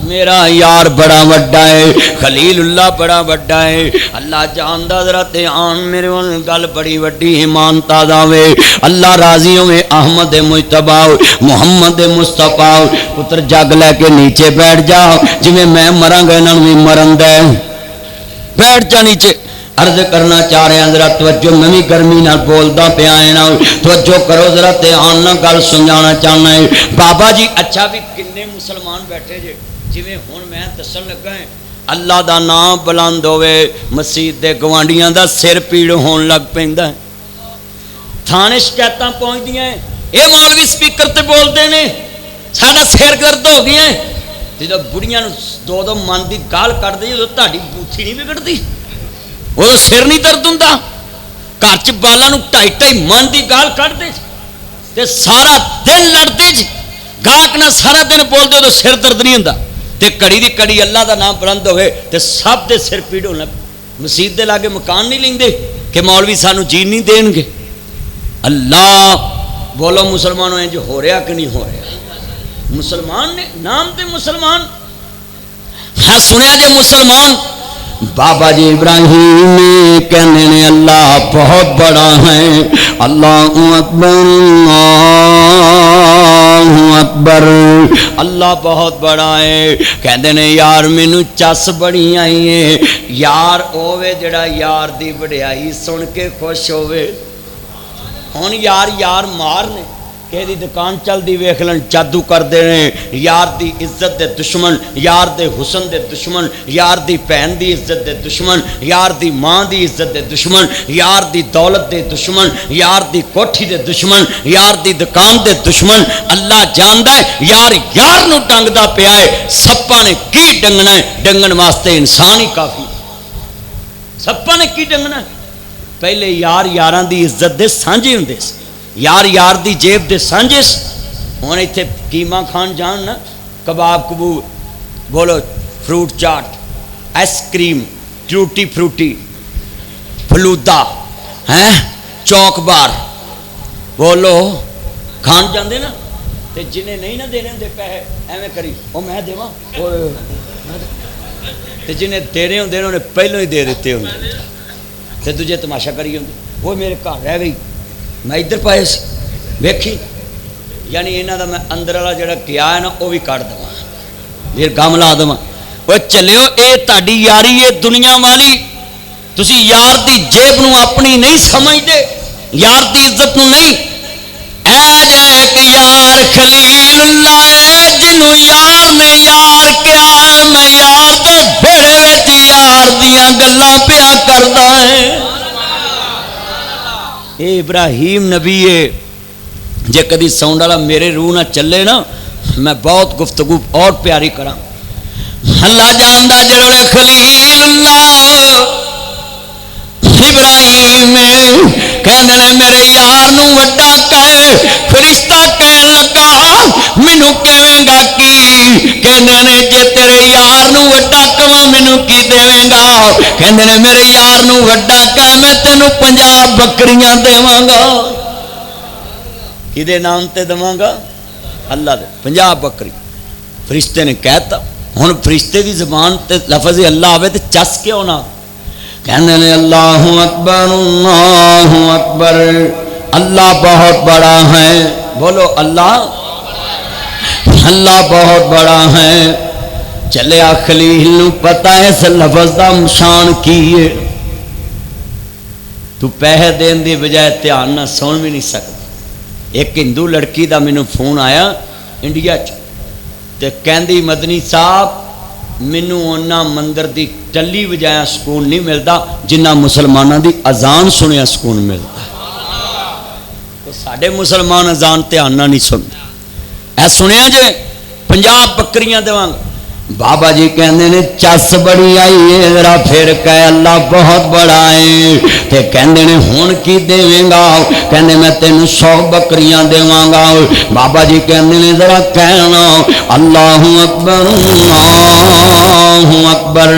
میرا یار بڑا وڈا ہے خلیل اللہ بڑا وڈا ہے اللہ جاندا ذرا دھیان میرے گل بڑی وڈی ایمان تازہ وے اللہ راضی ہوے احمد مجتبی محمد مصطفی پتر جگ لے کے نیچے بیٹھ جا جویں میں مراں گا انہاں نوں مرن دے بیٹھ جا نیچے عرض کرنا چاہ رہے ہیں ذرا توجہ میں بھی گرمی نال بولدا پیا ہے نا توجہ کرو ذرا دھیان نال گل سمجھانا چاہنا ہے بابا جی اچھا بھی کنے مسلمان بیٹھے جے جویں ہن میں دسن لگا ہے اللہ دا نام بلند ہوئے مسجد دے گوانڈیاں دا سر پیڑ ہون لگ پیندا ہے تھانے شکایتاں پہنچدیاں ہیں اے مولوی سپیکر تے بولدے نے ساڈا سر درد ہو گیا ہے جدوں بڑیاں نوں دو دو من دی گال کڈ دے تے تہاڈی بوتھی نہیں بگڑدی وہ سر نہیں درد ہوندا گھر چ بالاں نوں ٹائی ٹائی من دی گال کڈ دے تے سارا دن لڑدے گاہک نہ سارا دن بول دے تو سر درد نہیں ہوندا تے کڑی دی کڑی اللہ دا نام بلند ہوئے تے سب دے سر پیڑ ہونا مسجد دے لاگے مکان نہیں لیندے کہ مولوی سانو جین نہیں دین گے اللہ بولو مسلمانوں انج ہو رہا کہ نہیں ہو رہا مسلمان نے نام تے مسلمان ہاں سنیا جے مسلمان بابا جی ابراہیم کہنے نے اللہ بہت بڑا ہے اللہ اکبر اللہ اکبر اللہ بہت بڑا ہے کہندے نے یار مینوں چس بڑی آئی ہے یار ہوے جڑا یار دی وڈیائی سن کے خوش ہوے ہن یار یار مار نے کہ دی دکان چل دی ویکھ لن جادو کر دے نے یار دی عزت دے دشمن یار دے حسن دے دشمن یار دی بہن دی عزت دے دشمن یار دی ماں دی عزت دے دشمن یار دی دولت دے دشمن یار دی کوٹھی دے دشمن یار دی دکان دے دشمن اللہ جاندا ہے یار یار نو ڈنگدا پیا ہے سپاں نے کی ڈنگنا ہے ڈنگن واسطے انسان ہی کافی سپاں نے کی ڈنگنا ہے پہلے یار یاراں دی عزت دے سانجے ہوندے سی یار یار دی جیب دے سانجے ہوں اتنے کیما کھان جان نا کباب کبوب بولو فروٹ چاٹ آئس کریم ٹوٹی فروٹی فلودا ہیں چوک بار بولو کھان جاندے نا تے جنہیں نہیں نہ دینے ہوں پیسے ایویں کری وہ میں دیواں تے جنہیں دینے ہوں انہیں پہلوں ہی دے دیتے ہوں تے دوجے تماشا کری ہوں وہ میرے گھر رہ گئی میں ادھر پائے سی ویکھی یعنی یہاں دا میں اندر والا جڑا کیا ہے نا وہ بھی کٹ دوا پھر گم لا دوا وہ چلیو اے تہاڈی یاری ہے دنیا والی تسی یار دی جیب نو اپنی نہیں سمجھدے یار دی عزت نو نہیں اے جے کہ یار خلیل اللہ جنوں یار نے یار کیا میں یار دے بھیڑے وچ یار دیاں گلاں پیا کردا ہے اے ابراہیم نبی ہے جے کدی ساؤنڈ والا میرے روح نہ چلے نا میں بہت گفتگو اور پیاری کراں اللہ جاندا جڑے خلیل اللہ ابراہیم کہندے نے میرے یار نو وڈا کہے فرشتہ کہن لگا مینوں کہویں گا کی کہندے نے جے تیرے یار نو وڈا کواں مینوں کی دیویں گا کہندے نے میرے یار نو وڈا کہے میں تینوں 50 بکریاں دیواں گا کدے نام تے دواں گا اللہ دے 50 بکری فرشتے نے کہتا ہن فرشتے دی زبان تے لفظ اللہ آوے تے چس کیوں نہ کہنے نے اللہ اکبر اللہ بہت بڑا ہے بولو اللہ اللہ بہت بڑا ہے چلیا خلیل نو پتہ ہے اس لفظ دا شان کی ہے تو پیسے دین دی بجائے دھیان نہ سن بھی نہیں سکتا ایک ہندو لڑکی دا مینوں فون آیا انڈیا چ تے کہندی مدنی صاحب مینوں اونا مندر دی ٹلی وجایا سکون نہیں ملتا جنہ مسلمانوں دی اذان سنیا سکون ملتا تو ساڈے مسلمان اذان دھیان نہ نہیں سنتے اے سنیا جے 50 بکریاں دیواں بابا جی کہندے نے چس بڑی آئی ہے ذرا پھر کہے اللہ بہت بڑا ہے تے کہندے نے ہن کی دیویں گا کہندے میں تینوں 100 بکریاں دیواں گا بابا جی کہندے نے ذرا کہنا اللہ اکبر اللہ اکبر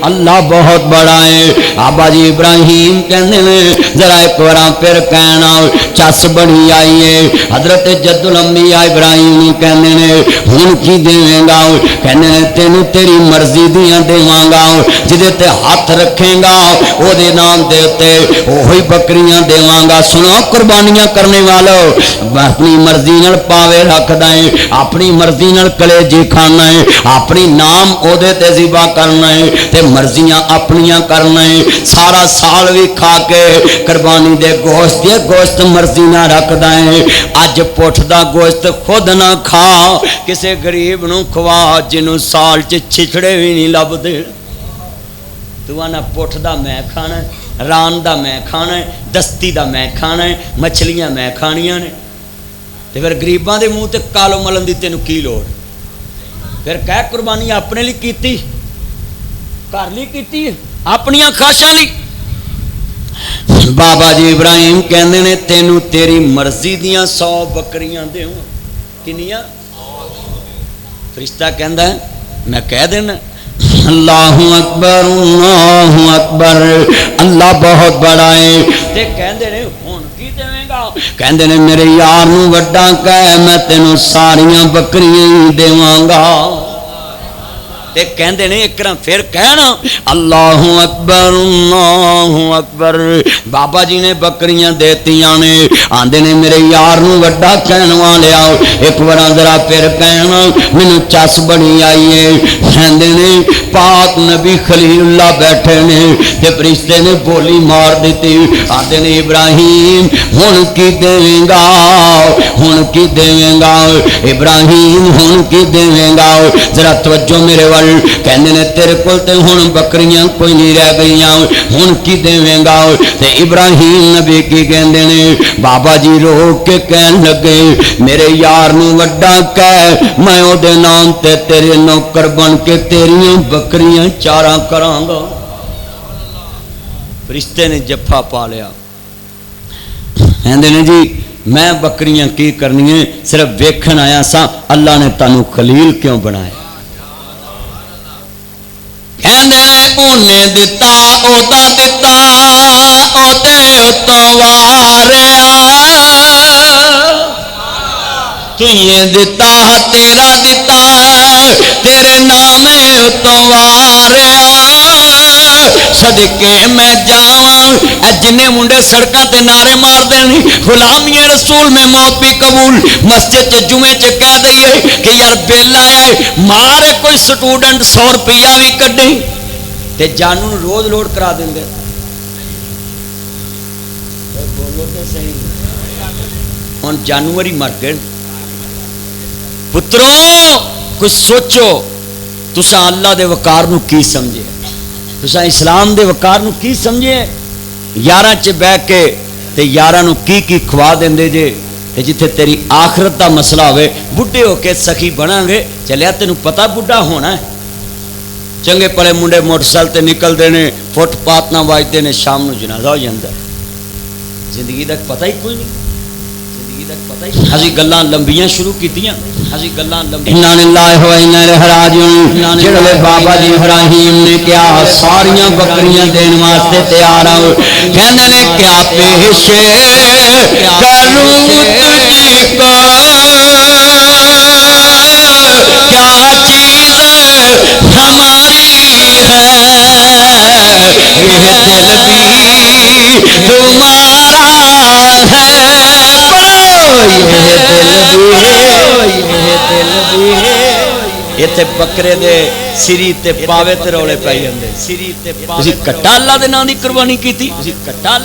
اللہ بہت بڑا ہے بابا جی ابراہیم کہندے نے ذرا ایک بار پھر کہنا چس بڑی آئی ہے حضرت جد الانبیاء ابراہیم کہندے نے ہن کی دیویں گا کہندے نے تینوں تیری مرضی دیاں دیواں گا جدے تے ہاتھ رکھیں گا او دے نام دے تے وہی بکریاں دیواں گا سنو قربانیاں کرنے والو اپنی مرضی نال پاوے رکھدا ہے اپنی مرضی نال کلیجی کھانا ہے اپنی نام او دے تے ذبح کرنا ہے تے مرضیاں اپنیاں کرنا ہے سارا سال بھی کھا کے قربانی دے گوشت مرضی نہ رکھدا ہے اج پٹھ دا گوشت خود نہ کھا کسے غریب نو کھوا جنوں سال چھچڑے بھی نہیں لب دے تو آنا پٹھ دا میں کھانا ہے ران دا میں کھانا ہے دستی دا میں کھانا ہے مچھلیاں میں کھانیاں نے تے پھر غریباں دے منہ تے کالو ملن دی تینوں کی لوڑ پھر کہہ قربانی اپنے لی کیتی گھر لی کیتی اپنیاں خواہشاں لی بابا جی ابراہیم کہندے نے تینوں تیری مرضی دیاں 100 بکریاں دیوں کنیاں فرشتہ کہندا ہے میں کہہ دینا اللہ اکبر اللہ بہت بڑا ہے تے کہندے نے ہن کی دیویں گا کہندے نے میرے یار نو وڈا کہے میں تینوں ساریاں بکریاں ہی دیواں گا تے کہندے نے ایک پھر کہنا اللہ اکبر بابا جی نے بکریاں دیتیاں نے آندے نے میرے یار نو وڈا کہن والیا ایک بار ذرا پھر کہنا مینوں چس بڑی آئی ہے کہندے نے پاک نبی خلیل اللہ بیٹھے نے تے فرشتے نے بولی مار دیتی آندے نے ابراہیم ہن کی دیویں گا ہن کی دیویں گا ابراہیم ہن کی دیویں گا ذرا توجہ میرے وال کہندے نے تیرے کول تے ہن بکریاں کوئی نہیں رہ گئیاں ہن کی دیویں گا تے ابراہیم نبی کی کہندے نے بابا جی رو کے کہن لگے میرے یار نو وڈا کہہ میں او دے نام تے تیرے نوکر بن کے تیریاں بکریاں چاراں کراں گا فرشتے نے جفا پا لیا کہندے نے جی میں بکریاں کی کرنی ہیں صرف ویکھن آیا سا اللہ نے تانوں خلیل کیوں بنایا کہندے اونے دتا او دا دتا او تے اتوں واریا تیے دتا تیرا دتا تیرے نام اتوں واریا صدقے میں جاواں جنے منڈے سڑکاں تے نعرے مار دینی غلامی رسول میں موت بھی قبول مسجد چ جمعے چ کہہ دئیے کہ یار بل آیا ہے مارے کوئی سٹوڈنٹ 100 روپیہ بھی کڈے تے جانو نو روز لوڈ کرا دیں گے بولو تے صحیح ہن جانوری مر گئے پترو کچھ سوچو تساں اللہ دے وقار نو کی سمجھے تساں اسلام دے وقار نو کی سمجھے یاراں چ بیٹھ کے تے یاراں نو کی کھوا دیندے جے تے جتھے تیری آخرت دا مسئلہ ہوئے بڈھے ہو کے سخی بناں گے چلیا تینوں پتہ بڈھا ہونا ہے چنگے پڑے منڈے موٹرسائیکل تے نکلتے ہیں فٹ پاتھ نہ وجتے ہیں شام کو جنازہ ہو جاتا ہے زندگی کا پتہ ہی کوئی نہیں ہزی گلاں لمبیاں شروع کیتیاں ہزی گلاں لمبیاں انا للہ و انا الیہ راجعون جڑے بابا جی ابراہیم نے کیا ساریاں بکریاں دین واسطے تیار ہو کہندے نے کیا پیش کروں تجھ کو کیا چیز ہماری ہے یہ دل بھی تمہارا اتنے بکرے دے سری تے پاوے تے رولے پائی جاندے تسی کٹا اللہ دے نام دی قربانی کیتی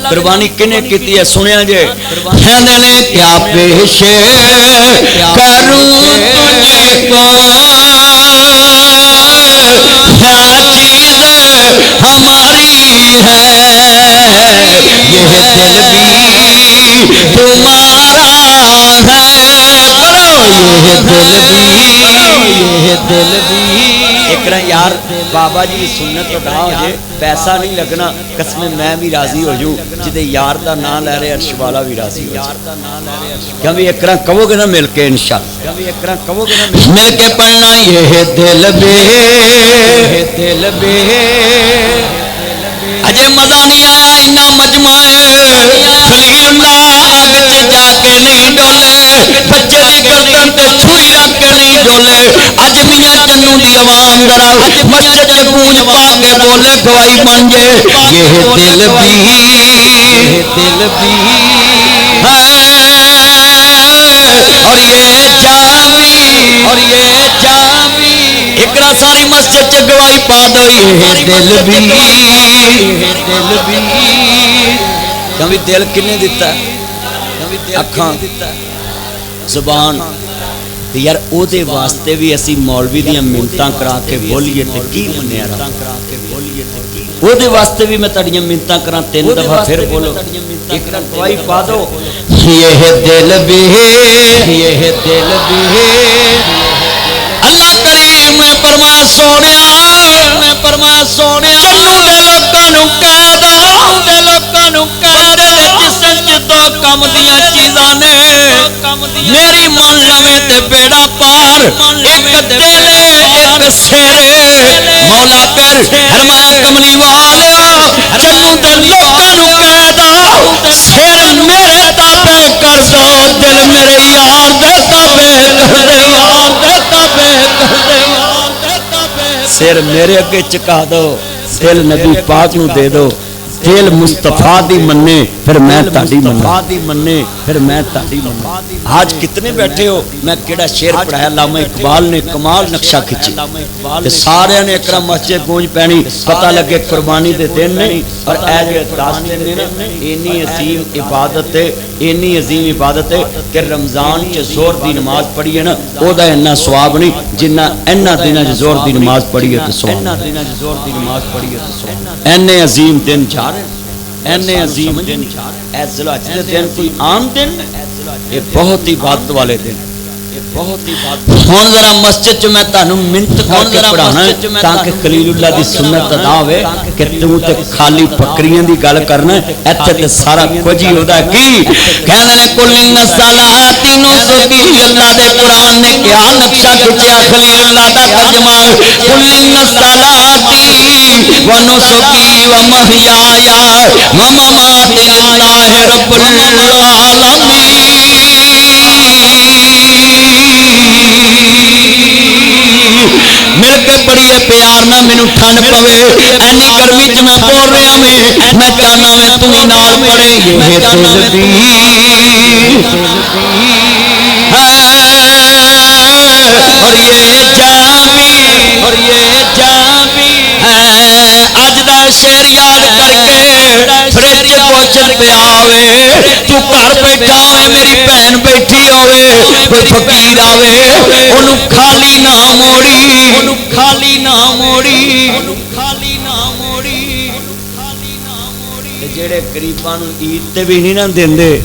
قربانی کنے کیتی ہے سنیا جے کہندے نے کیا پیش کروں تجھ کو کیا چیز ہماری ہے یہ دل بھی تمہارا ایک یار بابا جی سنت ادا ہو جائے پیسہ نہیں لگنا قسم میں بھی راضی ہو جوں جدے یار دا نام لے رہے عرش والا بھی راضی ہو جائے کبھی ایک طرح کہو گے نا مل کے انشاءاللہ مل کے پڑھنا یہ دل بے اجے مزہ نہیں آیا اینا مجمع خلیل اللہ اگ چ جا کے نہیں ڈولے بچے دی گردن تے چھری رکھ کے نہیں ڈولے اج میاں چنو دی عوام ذرا مسجد چ گونج پا کے بولے گواہی منجے یہ دل بھی اور یہ جامی اقرا ساری مسجد چ گواہی پا دو یہ دل بھی کبھی دل کنے دیتا ہے اکھاں زبان یار او دے واسطے بھی اسی مولوی دیاں منتاں کرا کے بولیے تے کی منیا رہا او دے واسطے بھی میں تڑیاں منتاں کراں 3 دفعہ پھر بولو ایک رات دعائی پا دو یہ دل بھی اللہ کریم نے فرمایا سونیا چنو دے لوکاں نوں کہہ دے جسم چ دو کم دیاں چیزاں نے میری من لوے تے بیڑا پار ایک دل ایک سر مولا پھر فرمایا کملی والیو چنو دے لوکاں نوں کہہ دو سر میرے تابع کر دو دل میرے یار دے تابع کر دے سر میرے اگے چکا دو دل نبی پاک نو دے دو دل مصطفیٰ دی منے پھر میں تاڑی منے آج کتنے بیٹھے ہو میں کیڑا شعر پڑھایا علامہ اقبال نے کمال نقشہ کھچی سارے نے اکرم مسجد گونج پہنی پتہ لگے قربانی دے دن نے اور اے جو داس دن نے اینی عظیم عبادت ہے کہ رمضان چ زور دی نماز پڑھی ہے نا او دا اتنا ثواب نہیں جنہ انہاں دناں چ زور دی نماز پڑھی ہے تے ثواب اینے عظیم دن اینے عظیم دن اے ذوالحج دے دن کوئی عام دن یہ بہت ہی عبادت والے دن ہون ذرا مسجد چ میں تانوں منت کر کے پڑھانا ہے تاکہ خلیل اللہ دی سنت ادا ہوے کہ تو تے خالی بکریاں دی گل کرنا ایتھے تے سارا کچھ ہی ہوندا کی کہندے نے کل الصلاۃ نسکی اللہ دے قرآن نے کیا نقشہ کھچیا خلیل اللہ دا ترجمہ کل الصلاۃ و نسکی و محیایا و مماتی للہ رب العالمین مل کے پڑھیے پیار نہ مینوں ٹھنڈ پوے اینی گرمی چ میں بول رہا میں چاہنا میں تو ہی نال پڑھے یہ دل بھی اور یہ جامی اج دا شعر یاد کر کے فرج پہنچن پہ آوے تو گھر بیٹھا ہوئے میری بہن بیٹھی ہوئے کوئی فقیر آوے انہوں خالی نہ موڑی جڑے غریباں نوں عید تے بھی نہیں نہ دیندے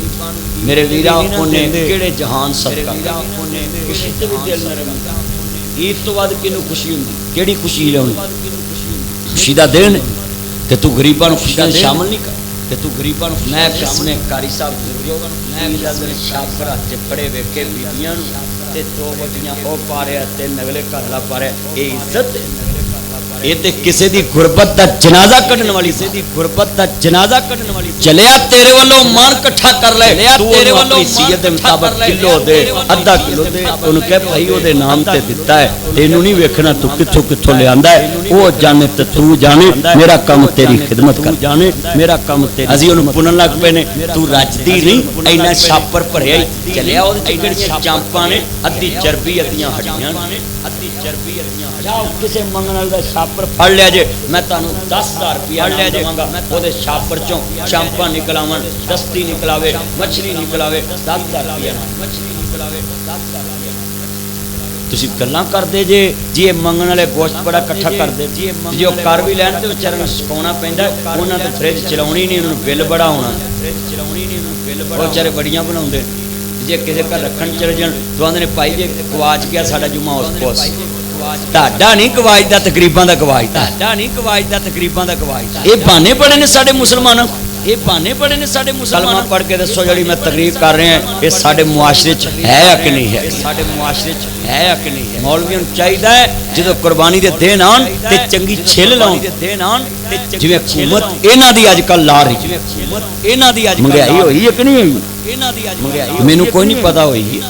میرے ویرا اونے کیڑے جہان صدقہ خوشی تے بھی دل نہ رہندا عید تو بعد کینوں خوشی ہوندی کیڑی خوشی ہوندی خوشی دا دین تے تو غریباں نوں خوشی شامل نہیں کر تے تو غریباں نوں میں قسم قاری صاحب میں شاپر ہاتھ پڑے ویکھے بیبییاں نوں تے دو وٹیاں او پا رہا تین اگلے گھر لا پا رہا اے عزت یہ تے کسے دی غربت دا جنازہ کڈن والی سی دی غربت دا جنازہ کڈن والی چلیا تیرے والوں مان کٹھا کر لے تیرے والوں سید دے مطابق کلو دے آدھا کلو دے اونوں کہے بھائی او دے نام تے دتا ہے تینوں نہیں ویکھنا تو کتھوں کتھوں لے آندا ہے او جانے تے تو جانے میرا کم تیری خدمت کر جانے میرا کم تیری اسی اونوں پنن لگ پے نے تو رجدی نہیں اینا چھاپر بھریا چلیا او جڑیاں چامپاں نے ادھی چربی ادھیاں ہڈیاں ادھی چربی ادھیاں جاؤ کسے منگن والا چھاپر پھڑ لیا جے میں تانوں 10,000 روپیہ پھڑ لیا جاواں گا او دے چھاپر چوں چامپاں نکلاون دستی نکلاوے مچھلی نکلاوے 10,000 روپیہ مچھلی نکلاوے 10,000 روپیہ تسی گلاں کردے جے جی منگن والے گوشت بڑا اکٹھا کردے جو کر بھی لین تے بیچارے نوں سکونا پیندا انہاں تے فریج چلاونی نہیں انہاں بل بڑا ہونا فریج چلاونی نہیں انہاں بل بڑا او بیچارے بڑیاں بناوندے جے کسے گھر رکھن چل جان تو آندے نے پائی جے گواچ گیا ساڈا جمعہ اس پوس تہاڈا نہیں گواچ دا تقریباں دا گواچ تہاڈا نہیں گواچ دا تقریباں دا گواچ اے بہانے بڑے نے ساڈے مسلماناں یہ بہانے بڑے نے ساڈے مسلمان پڑھ کے دسو جڑی میں تقریر کر رہے ہیں یہ ساڈے معاشرے چ ہے یا کہ نہیں ہے ساڈے معاشرے چ ہے یا کہ نہیں ہے مولویوں نوں چاہیدا ہے جدوں قربانی دے دن آن تے چنگی چھل لاؤن دین آن تے جویں حکومت انہاں دی اج کل لا رہی جویں حکومت انہاں دی اج مہنگائی ہوئی ہے کہ نہیں ہوئی انہاں دی اج مہنگائی مینوں کوئی نہیں پتہ ہوئی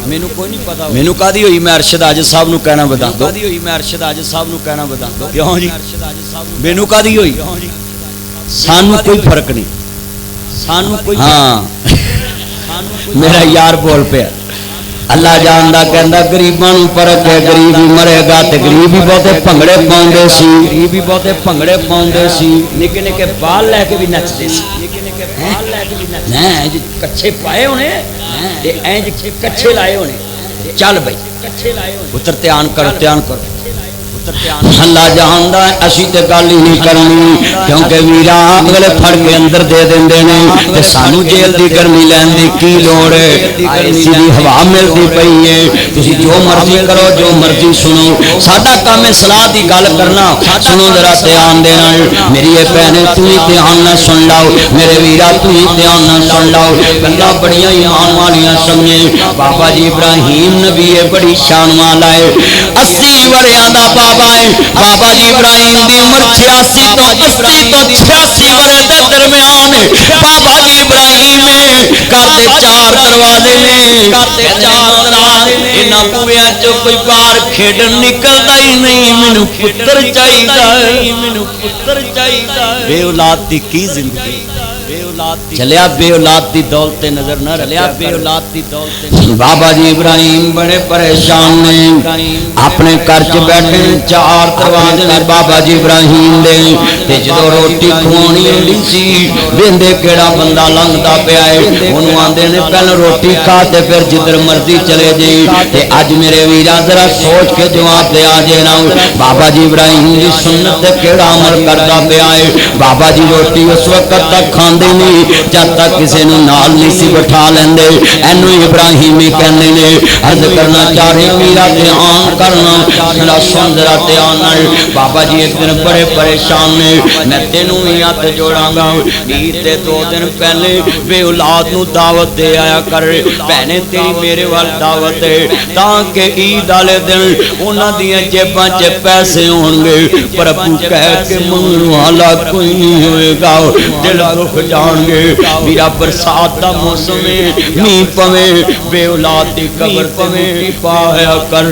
مینوں کوئی نہیں پتہ مینوں کادی ہوئی میں ارشد عاجز صاحب نوں کہنا بتا دو کادی ہوئی میں ارشد عاجز صاحب نوں کہنا بتا دو کیوں جی مینوں کادی ہوئی سانو کوئی فرق نہیں سانو کوئی ہاں میرا یار بول پیا اللہ جاندا کہندا غریباں نوں فرق ہے غریب ہی مرے گا تے غریب ہی بہتے بھنگڑے پاؤندے سی غریب ہی بہتے بھنگڑے پاؤندے سی نکے نکے بال لے کے بھی نچدے سی نکے نکے بال لے کے بھی نچدے ہیں کچھے پائے ہونے تے اینج کچھے لائے ہونے چل بھائی کچھے لائے ہونے پتر دھیان کرو اللہ جاندا ہے اسی تے گل ہی نہیں کرنی کیونکہ ویرا اگلے پھڑ کے اندر دے دیندے نے تے سانو جیل دی گرمی لین دی کی لوڑ ہے اسی دی ہوا ملدی پئی ہے تسی جو مرضی کرو جو مرضی سنو ساڈا کام ہے صلاح دی گل کرنا سنو ذرا دھیان دے نال میری اے بہنیں تو ہی دھیان نال سن لاؤ میرے ویرا تو ہی دھیان نال سن لاؤ گلاں بڑیاں ایمان والیاں سمجھے بابا جی ابراہیم نبی ہے بڑی شان والا ہے 80 وریاں دا بابا ہے بابا جی ابراہیم دی عمر 86 تو 86 ورے دے درمیان بابا جی ابراہیم گھر دے 4 دروازے نے گھر دے 4 دروازے نے انہاں بوئیاں چوں کوئی باہر کھیڈن نکلدا ہی نہیں مینوں پتر چاہیدا مینوں پتر چاہیدا بے اولاد دی کی زندگی چلیا بے اولاد دی دولت نظر نہ رکھیا بے اولاد دی دولت بابا جی ابراہیم بڑے پریشان نے اپنے گھر چ بیٹھے 4 دروازے نے بابا جی ابراہیم دے تے جدوں روٹی کھوانی ہوندی سی ویندے کیڑا بندہ لنگدا پیا ہے اونوں آندے نے پہلے روٹی کھا تے پھر جدھر مرضی چلے جی تے اج میرے ویرا ذرا سوچ کے جواب دے آ جے نا بابا جی ابراہیم دی سنت تے کیڑا عمل کردا پیا ہے بابا جی روٹی اس وقت تک کھاندے نہیں جب تک کسی نو نال نہیں سی بٹھا لیندے اینو ابراہیمی کہندے نے عرض کرنا چاہ رہے میرا دھیان کرنا ذرا سن ذرا دھیان نال بابا جی ایک دن بڑے پریشان نے میں تینوں ہی ہاتھ جوڑاں گا عید دے 2 دن پہلے بے اولاد نو دعوت دے آیا کر بہنے تیری میرے وال دعوت ہے تاکہ عید والے دن انہاں دیاں جیباں چ پیسے ہون گے پر ابو کہہ کے منگن والا کوئی نہیں ہوئے گا دل رکھ جان گے میرا برسات دا موسم ہے می پوے بے اولاد دی قبر پوے پایا کر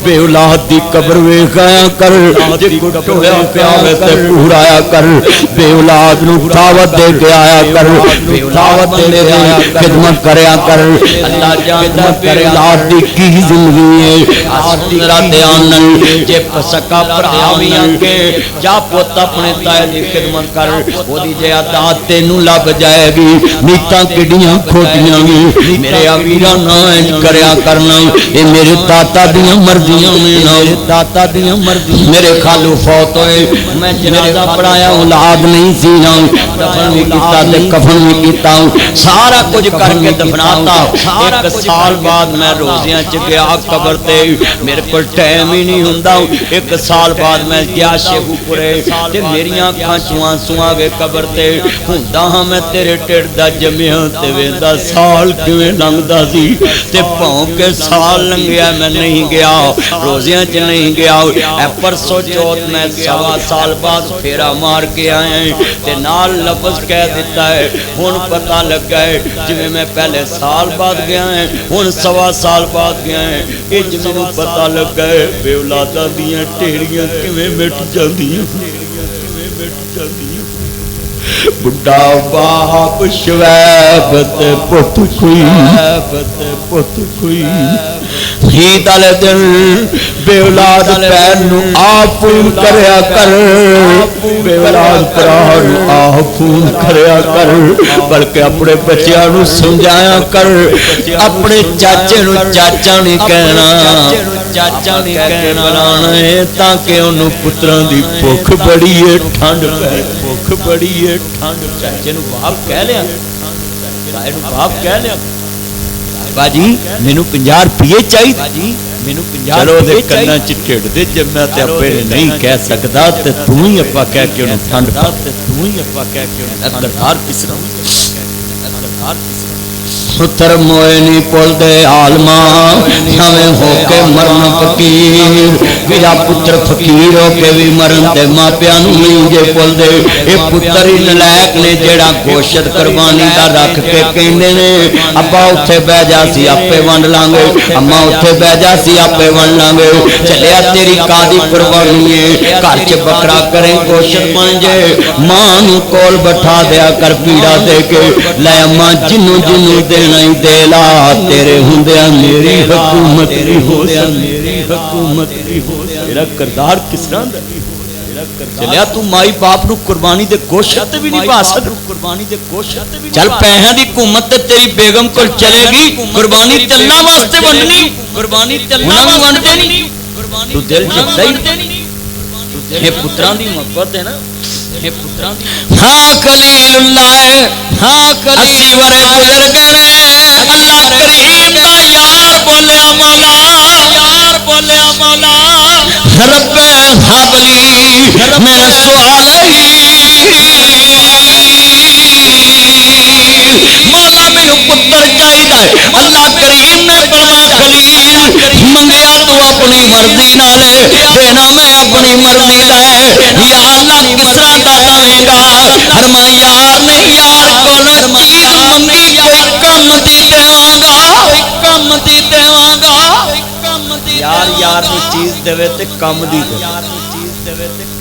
بے اولاد دی قبر ویکھایا کر جے ٹویا پیا تے پورایا کر بے اولاد نو دعوت دے کے آیا کر دعوت دے کے خدمت کریا کر اللہ جاندا بے اولاد دی کی زندگی ہے ذرا دھیان نال جے سکا بھرا وی آ کے جا پوت اپنے تائے دی خدمت کر اودی جے عادت تینوں لب جائے گی نیتاں کڈیاں کھوٹیاں گی میرے امیراں نہ انج کریا کرنا اے میرے داتا دیاں مرضیاں نے میرے داتا دیاں مرضیاں میرے خالو فوت ہوئے میں جنازہ پڑھایا اولاد نہیں سی نا دفن بھی کیتا تے کفن بھی کیتا سارا کچھ کر کے دفناتا ایک سال بعد میں روزیاں چ گیا قبر تے میرے کول ٹائم ہی نہیں ہوندا ایک سال بعد میں گیا شیخو پورے تے میریاں اکھاں چوں آنسو آ گئے قبر تے ہوندا ہاں میں تیرے ٹھڈ دا جمیا تے ویندا سال کیویں لنگدا سی تے پاؤں کے سال لنگیا میں نہیں گیا روزیاں چ نہیں گیا اے پرسوں چوتھ میں 1.25 سال بعد پھیرا مار کے آیا تے نال لفظ کہہ دیتا ہے ہن پتہ لگا ہے جویں میں پہلے سال بعد گیا ہے ہن 1.25 سال بعد گیا ہے اج مینوں پتہ لگا ہے بے اولاداں دیاں ٹیڑیاں کیویں مٹ جاندیاں بڑا باپ شویب تے پت کوئی عید والے دن بے اولاد پیر نو آپ فون کریا کر بے اولاد پرا نو آپ فون کریا کر بلکہ اپنے بچیاں نو سمجھایا کر اپنے چاچے نو چاچا نہیں کہنا چاچا نہیں کہنا ہے تاکہ انہوں پتراں دی بھوک بڑی ہے ٹھنڈ پے بھوک بڑی ہے ٹھنڈ چاچے نو باپ کہہ لیا تائے نو باپ کہہ لیا باجی مینوں 50 روپے چاہیے باجی مینوں 50 چلو دے کنا چ ٹھڈ دے جمیا تے اپے نہیں کہہ سکدا تے تو ہی اپا کہہ کے انہوں ٹھنڈ پا تے تو ہی اپا کہہ کے انہوں اقتدار کس طرح ستر موئے نہیں پول دے عالمہ ہمیں ہو کے مرن فقیر میرا پتر فقیر ہو کے بھی مرن دے ماں پیانو نہیں جے پول دے اے پتر ہی نلائق نے جیڑا گوشت قربانی دا رکھ کے کہنے نے ابا اتھے بہ جا سی اپے ونڈ لانگے اما اتھے بہ جا سی اپے ونڈ لانگے چلیا تیری قادی قربانی ہے گھر چ بکرا کریں گوشت بن جے ماں نو کول بٹھا دیا کر پیڑا دے کے لے اما جنو جنو دے نہیں دیلا تیرے ہوندیاں میری حکومت بھی ہو میری حکومت بھی ہو تیرا کردار کس طرح دا چلیا تو مائی باپ نو قربانی دے گوشت بھی نہیں پا سکدا قربانی دے گوشت بھی چل پیسے دی حکومت تے تیری بیگم کول چلے گی قربانی تلنا واسطے ونڈنی قربانی تلنا واسطے نہیں تو دل جھکدا ہی یہ پتراں دی محبت ہے نا ہاں خلیل اللہ ہاں خلیل ورے گزر گئے اللہ کریم دا یار بولیا مولا یار بولیا مولا رب حبلی میرا سوال مولا مینوں پتر چاہیدا ہے اللہ کریم نے فرمایا خلیل منگیا تو اپنی مرضی نال دینا میں اپنی مرضی دا ہے یا اللہ کس طرح دا دے گا فرمایا یار نہیں یار کول چیز منگی کوئی کم دی دیواں گا کم دی دیواں گا یار یار نو چیز دے تے کم دی دے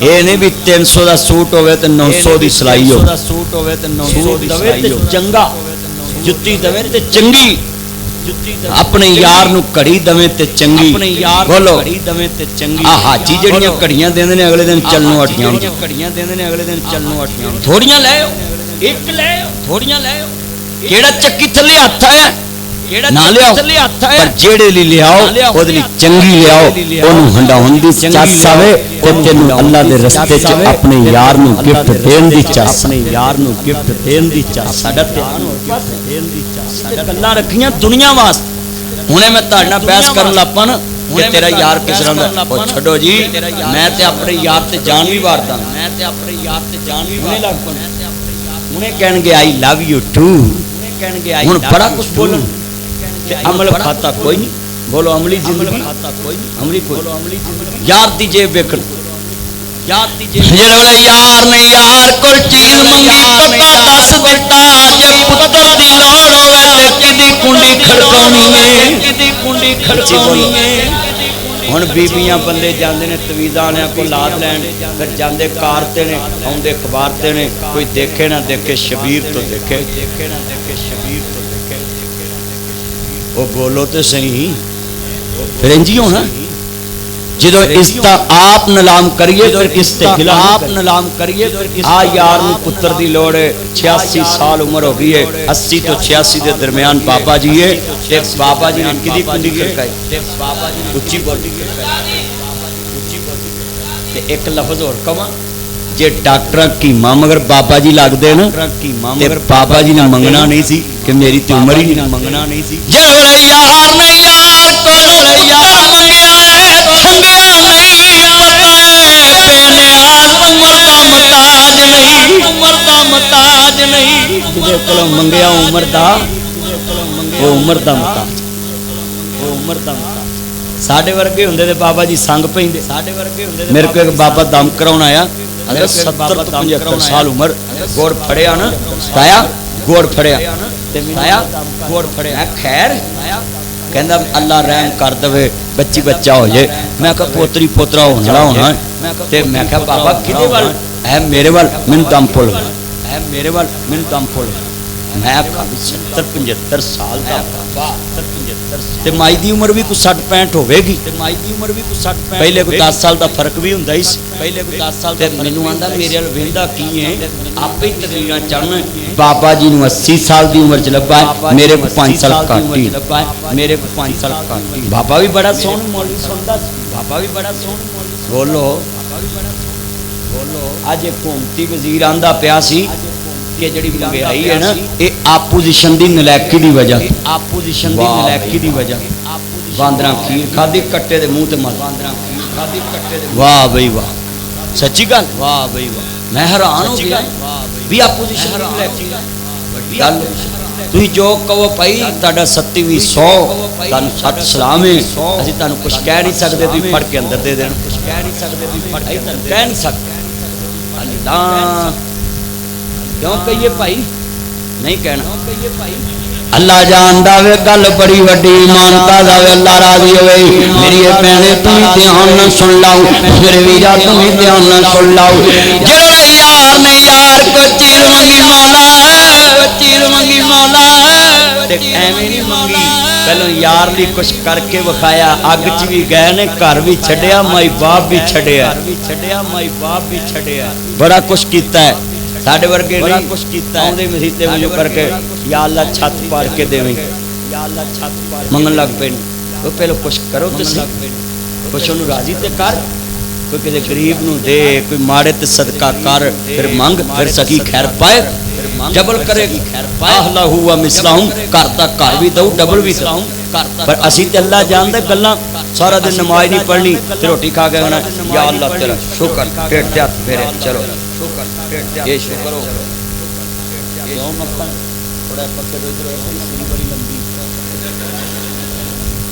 اے نہیں بھی 300 دا سوٹ ہوے تے 900 دی سلائی ہو سوٹ ہوے تے 900 دی سلائی ہو چنگا جُتی دے تے چنگی اپنے یار نو کڑی دویں تے چنگی بولو آ حاجی جڑیاں کڑیاں دیندے نے اگلے دن چلنوں ہٹیاں کڑیاں دیندے نے اگلے دن چلنوں ہٹیاں تھوڑیاں لے آؤ ایک لے آؤ تھوڑیاں لے آؤ کیڑا چکی تھلے ہاتھ ہے نہ لے آؤ پر جیڑے لی لے آؤ او دے چنگی لے آؤ اونوں ہنڈاون دی چاس آوے تے تینوں اللہ دے رستے چ اپنے یار نو گفٹ دین دی چاس اپنے یار نو گفٹ دین دی چاس ساڈا دھیان گفٹ دین دی چاس گلاں رکھیاں دنیا واسطے ہنے میں تہاڈے نال بحث کرن لپا نا کہ تیرا یار کس طرح دا او چھڈو جی میں تے اپنے یار تے جان بھی واردا میں تے اپنے یار تے جان بھی واردا ہنے کہن گے آئی لو یو ٹو کہن گے آئی ہن بڑا کچھ بولن عمل کھاتا کوئی نہیں بولو عملی زندگی کھاتا کوئی نہیں عملی کوئی یار دی جیب ویکھن یار دی جیب جڑے ویلے یار نے یار کول چیز منگی پتہ دس دتا جے پتر دی لوڑ ہوے تے کدی کنڈی کھڑکانی ہے کدی کنڈی کھڑکانی ہے ہن بیبییاں بندے جاندے نے تویزانیاں کو لاد لین پھر جاندے کار تے نے اوندے اخبار تے نے کوئی دیکھے نہ دیکھے شبیر تو دیکھے دیکھے نہ دیکھے شبیر تو وہ بولو تو صحیح پھر انجی ہونا جدو عزت آپ نلام کریے پھر استقلال آپ نلام کریے آ یار نو پتر دی لوڑ ہے 86 سال عمر ہو گئی ہے 80 تو 86 دے درمیان بابا جی ہے تے بابا جی نے کدی کنڈی کھڑکائی بابا جی نے اچھی بولی تے ایک لفظ اور کہاں جے ڈاکٹر کیما مگر بابا جی لگ دے نا تے بابا جی نے منگنا نہیں سی کہ میری تے عمر ہی نہیں منگنا نہیں سی جڑ یار نے یار کول یار منگیا منگیا نہیں عمر دا محتاج نہیں جے کول منگیا عمر دا وہ عمر دا محتاج وہ عمر دا محتاج ساڈے ورگے ہوندے تے بابا جی سنگ پیندے ساڈے ورگے ہوندے میرے کو ایک بابا دم کراون آیا اگر 70 تو 75 سال عمر گوڑ پھڑیا نا تایا گوڑ پھڑیا تے تایا گوڑ پھڑیا خیر کہندا اللہ رحم کر دے بچی بچہ ہو جائے میں کہا پوتری پوترا ہونا تے میں کہا بابا کدے وال اے میرے وال مینوں دم پھول اے میرے وال مینوں دم پھول میں کہا 70 75 سال دا تے مائی دی عمر بھی کوئی 60 65 ہوے گی تے مائی دی عمر بھی کوئی 60 65 پہلے کوئی 10 سال دا فرق بھی ہوندا ہی پہلے کوئی 10 سال تے مینوں آندا میرے ول ویندا کی ہے آپ ہی تقریراں چڑھنا بابا جی نو 80 سال دی عمر چ لبا ہے میرے کو 5 سال گھٹ ہی میرے کو 5 سال گھٹ بابا بھی بڑا سوہنا مولوی سندا بابا بھی بڑا سوہنا مولوی بولو بولو اج حکومتی وزیر آندا پیا سی کہ جڑی مہنگائی ہے نا یہ اپوزیشن دی نلائکی دی وجہ اپوزیشن دی نلائکی دی وجہ باندراں کھیر کھادی کٹے دے منہ تے مار باندراں کھیر کھادی کٹے دے واہ بھائی واہ سچی گل واہ بھائی واہ میں حیران ہو گیا بھی اپوزیشن دی نلائکی گل تھی جو کہو پائی تہاڈا 70ویں 100 تانوں سات سلام ہے اسی تانوں کچھ کہہ نہیں سکدے تسی پھڑ کے اندر دے دین کچھ کہہ نہیں سکدے تسی پھڑ کے اندر کہہ نہیں سکدے اللہ کیوں کہیے بھائی نہیں کہنا اللہ جاندا وے گل بڑی وڈی ایمان دا وے اللہ راضی ہوئے میری بہنے تم دھیان نہ سن لاؤ میرے ویرا تم دھیان نہ سن لاؤ جڑا یار نے یار کو چیر منگی مولا چیر منگی مولا تے ایویں نہیں منگی پہلو یار لی کچھ کر کے وکھایا اگ چ بھی گئے نے گھر بھی چھڈیا مائی باپ بھی چھڈیا مائی باپ بھی چھڈیا بڑا کچھ کیتا ہے ساڈے ورگے نہیں کچھ کیتا ہے اوندے مسیتے وچ کر کے یا اللہ چھت پاڑ کے دیویں یا اللہ چھت پاڑ منگن لگ پے او پہلو کچھ کرو تے صحیح کچھ انہوں راضی تے کر کوئی کسے غریب نو دے کوئی ماڑے تے صدقہ کر پھر منگ پھر سکی خیر پائے ڈبل کرے گی خیر پائے اللہ ہوا مثلہم کرتا کر بھی دو ڈبل بھی دو پر اسی تے اللہ جاندا گلاں سارا دن نماز نہیں پڑھنی تے روٹی کھا کے کہنا یا اللہ تیرا شکر پیٹ تے ہاتھ پھیرے چلو یہ شکر ہو کیوں مکھن تھوڑا پکے دو ادھر بڑی لمبی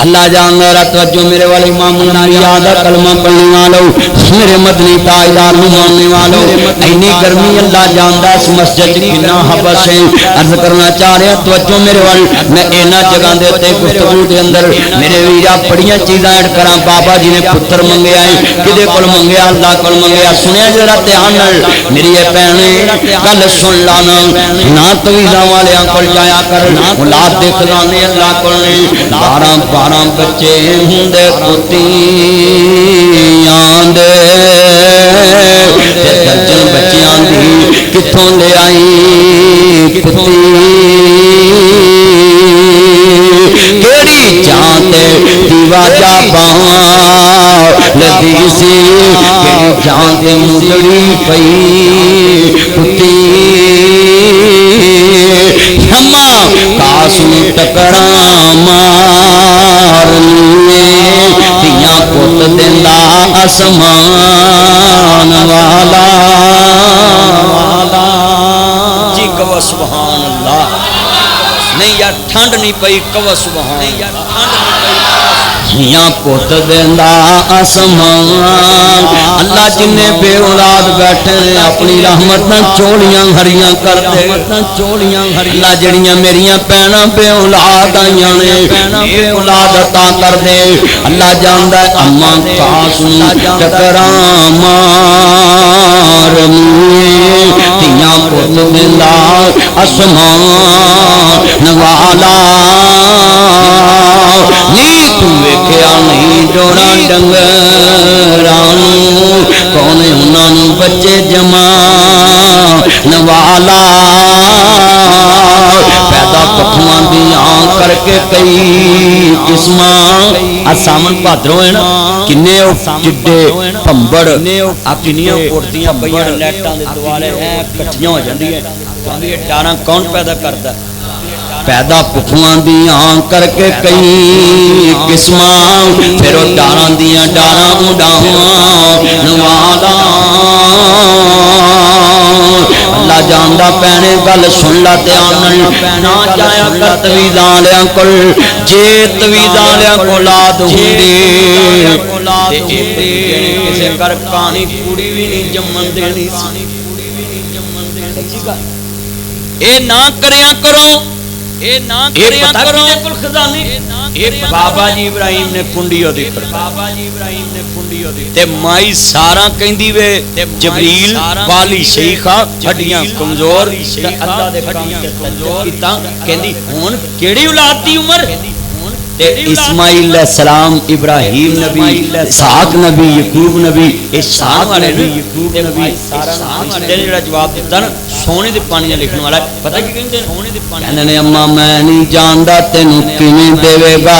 اللہ جان میرا توجہ میرے والے امام یاد کلمہ پڑھنے والوں میرے مدنی تاجدار نو ماننے والوں اینی گرمی اللہ جاندا اس مسجد کنا حبس ہے عرض کرنا چاہ رہا توجہ میرے وال میں اینا جگہ دے تے گفتگو دے اندر میرے ویرا بڑیاں چیزاں ایڈ کراں بابا جی نے پتر منگیا ہے کدے کول منگیا اللہ کول منگیا سنیا ذرا دھیان نال میری اے بہنے گل سن لانا نہ تویزاں والیاں کول جایا کر اولاد دے خزانے اللہ کول نے 12 بچے ہندے کتیاں دے درجن بچیاں دی کتھوں لے آئی کتی کیڑی جان تے دیوا جا باواں لدی سی کیڑی جان تے مدڑی پئی کتی ہما کاسو ٹکراں دیا پت دیندا آسمان والا جی کہو سبحان اللہ نہیں یار ٹھنڈ نہیں پئی کہو سبحان یا پت دیندا آسمان اللہ جن بے اولاد بیٹھے نے اپنی رحمت نہ چوڑیاں ہریاں کر دے چوڑیاں اللہ جڑیاں میریاں بہناں بے اولاد آئیاں نے بے اولاد عطا کر دے اللہ جاندا ہے اما کاس ٹکراں مار تیاں پت دیندا آسمان والا نی تو ویکھیا نہیں جوڑا ڈنگراں نوں کون انہاں نوں بچے جمان والا پیدا پکھواں دیاں کر کے کئی قسماں سامن بھادروں ہے نا کنے جڈے پھمبڑ آ کنیاں اڑدیاں پਈاں لیٹاں دے دوالے ہیں کٹھیاں ہو جاندیاں یہ ڈاراں کون پیدا کردا پیدا پکھواں دیاں کر کے کئی قسماں پھر او ڈاراں دیاں ڈاراں اڈاواں نوالا اللہ جاندا پینے گل سن لا تے آنن نہ جایا کر تویزاں والےاں کول جے تویزاں والےاں کول اولاد ہوندی تے کسے کر کہانی کڑی وی نہیں جمن دینی سی اے نہ کریا کرو اے نہ کریا کرو اے بابا جی ابراہیم نے کنڈیو دی بابا جی ابراہیم نے کنڈیو دی تے مائی سارا کہندی وے جبریل والی شیخا ہڈیاں کمزور اللہ دے کام تے کمزور کیتا کہندی ہن کیڑی اولاد دی عمر اسماعیل علیہ السلام ابراہیم نبی اسحاق نبی یعقوب نبی اسحاق والے یعقوب نبی سارا جڑا جواب دیتا نا سونے دے پانی لکھن والا پتہ کی کہندے سونے دے پانی کہندے نے اما میں نہیں جاندا تینوں کیویں دے گا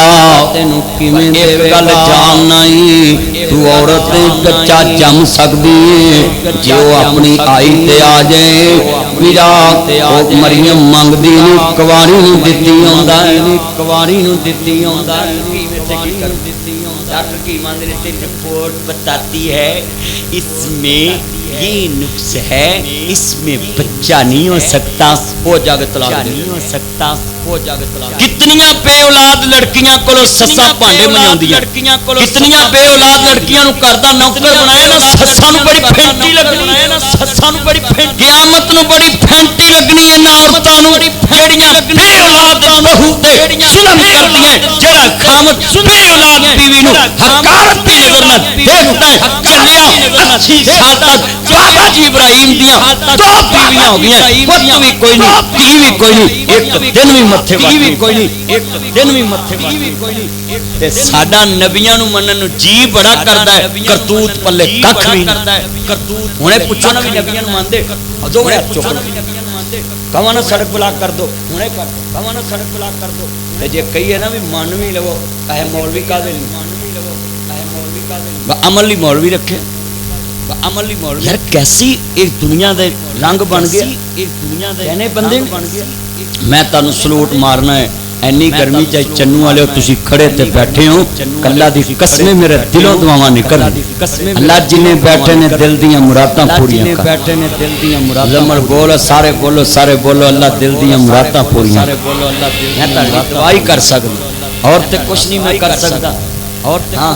تینوں کیویں دے گا گل جاننا ہی تو عورت بچہ جم سکدی ہے جو اپنی آئی تے آ جائے میرا او مریم منگدی نو کواری نو دتی ہوندا ہے کواری نو دتی ڈاکٹر کی ایمانداری رپورٹ بتاتی ہے اس میں یہ نقص ہے اس میں بچہ نہیں ہو سکتا ہو جاگ طلاق نہیں ہو سکتا ہو جاگ طلاق کتنیاں بے اولاد لڑکیاں کولو سساں پانڈے مناوندیاں کتنیاں بے اولاد لڑکیاں نو کردا نوکر بنایا نا سساں نو بڑی پھینٹی لگنی ہے نا سساں نو بڑی پھینٹی قیامت نو بڑی پھینٹی لگنی ہے نا عورتاں نو جڑیاں بے اولاد بہو تے ظلم کردیاں جڑا خامد بے اولاد بیوی نو حقارت دی نظر نال دیکھدا ہے چلیا اچھی سعادت بابا جی ابراہیم دیاں دو بیویاں ہو گئیں پتہ بھی کوئی نہیں دھی بھی کوئی نہیں ایک دن بھی متھے بھی کوئی نہیں ایک دن بھی متھے بھی کوئی نہیں تے ساڈا نبیاں نو منن نو جی بڑا کردا ہے کرتوت پلے ککھ بھی کردا ہے کرتوت ہنے پوچھو نا نبیاں نو ماندے دو ہاتھ چوک کہواں نا سڑک بلاک کر دو ہنے کر کہواں نا سڑک بلاک کر دو تے جے کہیے نا بھی من وی لو اے مولوی کا دے من وی لو اے مولوی کا دے عملی مولوی رکھے عملی مولوی یار کیسی ایک دنیا دے رنگ بن گیا ایک دنیا دے کہنے بندے بن گیا میں تانوں سلوٹ مارنا ہے اینی گرمی چ چنو والے تسی کھڑے تے بیٹھے ہو اللہ دی قسم میرے دلوں دعاواں نکل اللہ جنے بیٹھے نے دل دیاں مراداں پوریاں کر بیٹھے نے دل دیاں مراداں لمر بولو سارے بولو اللہ دل دیاں مراداں پوریاں سارے بولو اللہ دل میں تا دعائی کر سکدا اور تے کچھ نہیں میں کر سکدا اور ہاں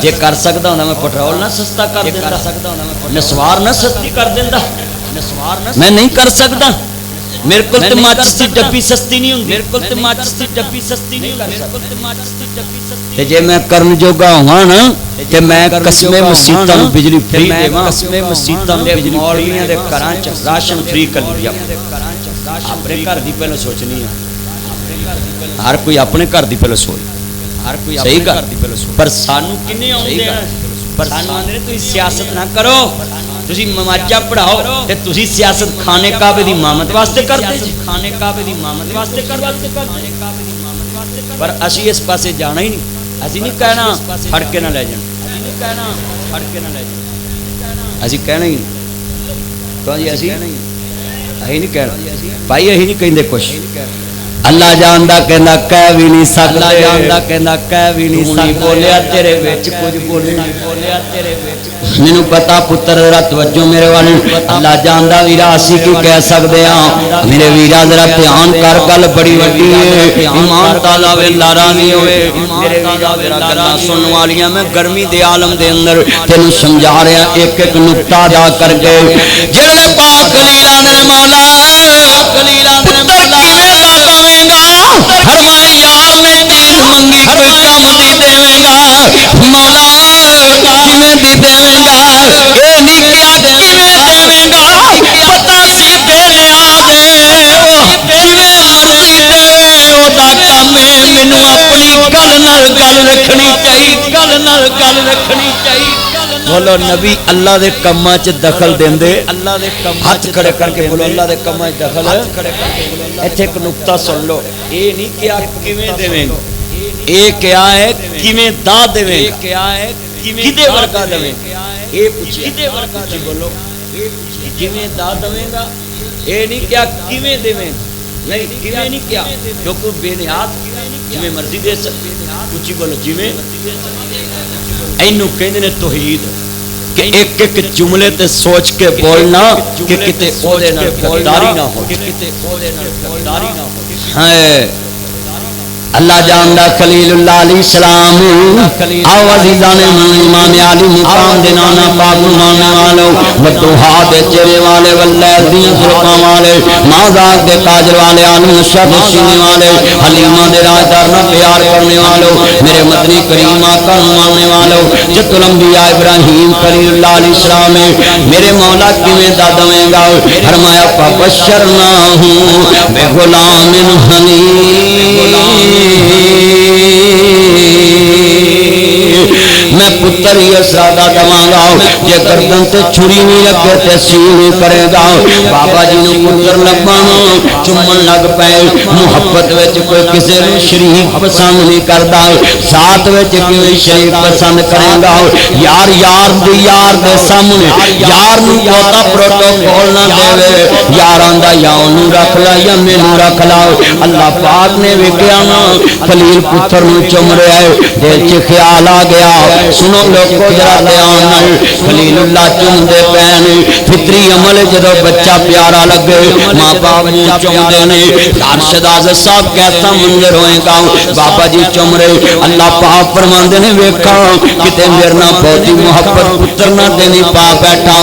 جے کر سکدا ہوندا میں پٹرول نہ سستا کر دیندا سکدا ہوندا نسوار نہ سستی کر دیندا نسوار نہ میں نہیں کر سکدا میرے کول تے ماچس دی ڈبی سستی نہیں ہوندی میرے کول تے ماچس دی ڈبی سستی نہیں ہوندی میرے کول تے ماچس دی ڈبی سستی تے جے میں کرن جوگا ہواں نا تے میں قسمے مسیتاں نوں بجلی فری دیواں قسمے مسیتاں نوں بجلی مولویاں دے گھراں چ راشن فری کر لیا اپنے گھر دی پہلے سوچنی ہے ہر کوئی اپنے گھر دی پہلے سوچ ہر کوئی صحیح کر پر سانو کنے آوندے ہیں پر سانو آندے نے تسی سیاست نہ کرو تسی مماجہ پڑھاؤ تے تسی سیاست کھانے کعبے دی امامت واسطے کرتے جی کھانے کعبے دی امامت واسطے کرتے پر اسی اس پاسے جانا ہی نہیں اسی نہیں کہنا پھڑ کے نہ لے جان اسی نہیں کہنا پھڑ کے نہ لے جان اسی کہنا ہی تو جی اسی نہیں کہنا بھائی اسی نہیں کہندے کچھ اللہ جاندا کہندا کہہ بھی نہیں سکدا اللہ جاندا کہندا کہہ بھی نہیں سکدا بولیا تیرے وچ کچھ بولیا تیرے وچ مینوں پتا پتر ذرا توجہ میرے والے اللہ جاندا ویرا اسی کی کہہ سکدے ہاں میرے ویرا ذرا دھیان کر گل بڑی وڈی ہے ایمان تعالی وے راضی ہوئے میرے ویرا ذرا گلاں سنن والیاں میں گرمی دے عالم دے اندر تینوں سمجھا رہا ایک ایک نقطہ ادا کر کے جڑے پاک خلیلاں نے مولا خلیلاں نے مولا فرمایا یار نے دین منگی کوئی کام دی دیویں گا مولا کیویں دی دیویں گا اے نکیا کیویں دیویں گا پتہ سی ویلیا دے جویں مرضی دے او دا کم ہے مینوں اپنی گل رکھنی چاہیے گل نال گل رکھنی چاہیے بولو نبی اللہ دے کماں چ دخل دیندے اللہ دے کماں ہاتھ کھڑے کر کے بولو اللہ دے کماں چ دخل ایتھے ایک نقطہ سن لو اے نہیں کیا کیویں دیویں گا اے کیا ہے کیویں دا دیویں گا کیا ہے کدے ورگا دیویں گا اے پوچھے کدے ورگا بولو کیویں دا دیویں گا اے نہیں کیا کیویں دیویں گا نہیں کیویں نہیں کیا کیونکہ بے نیاز جویں مرضی دے سکتے اچھی بولو جویں اینو کہندے نے توحید کہ ایک ایک جملے تے سوچ کے بولنا کہ کتے اودے نال غداری نہ ہو ہائے اللہ جاندہ خلیل اللہ علیہ السلام آو عزیزان امام علی مقام دنانا پاک مانے والوں ودوحا دے چرے والے واللیل دین فرقہ والے مازاق دے تاجر والے عالم الشف سینے والے حلیمہ دے راجدار نہ پیار کرنے والوں میرے مدنی کریم آقا مانے والوں جت الانبیاء ابراہیم خلیل اللہ علیہ السلام میرے مولا کیویں دادویں گا فرمایا فبشرنا ہوں بے غلام حنین میں پتر ہی اسرادہ دواں گا یہ گردن تے چھری نہیں لگے تے سینے کرے گا بابا جی نو پتر لبانا چمن لگ پے محبت وچ کوئی کسے نو شریک پسند نہیں کردا ساتھ وچ کوئی شریک پسند کرے گا یار یار دے سامنے یار نو بہتا پروٹوکول نہ دے یاراں دا یا اونوں رکھ لا یا مینوں رکھ لا اللہ پاک نے ویکھیا نا خلیل پتر نو چم رہا ہے دل چ خیال آ گیا سنو لوگو ذرا دھیان نال خلیل اللہ چم دے پین فطری عمل جدو بچہ پیارا لگے ماں باپ نو چم دے نے ارشد اعظم صاحب کیسا منظر ہوئے گا بابا جی چم رہے اللہ پاک فرماندے نے ویکھا کتے میرے نال بہتی محبت پتر نہ دینی پا بیٹھا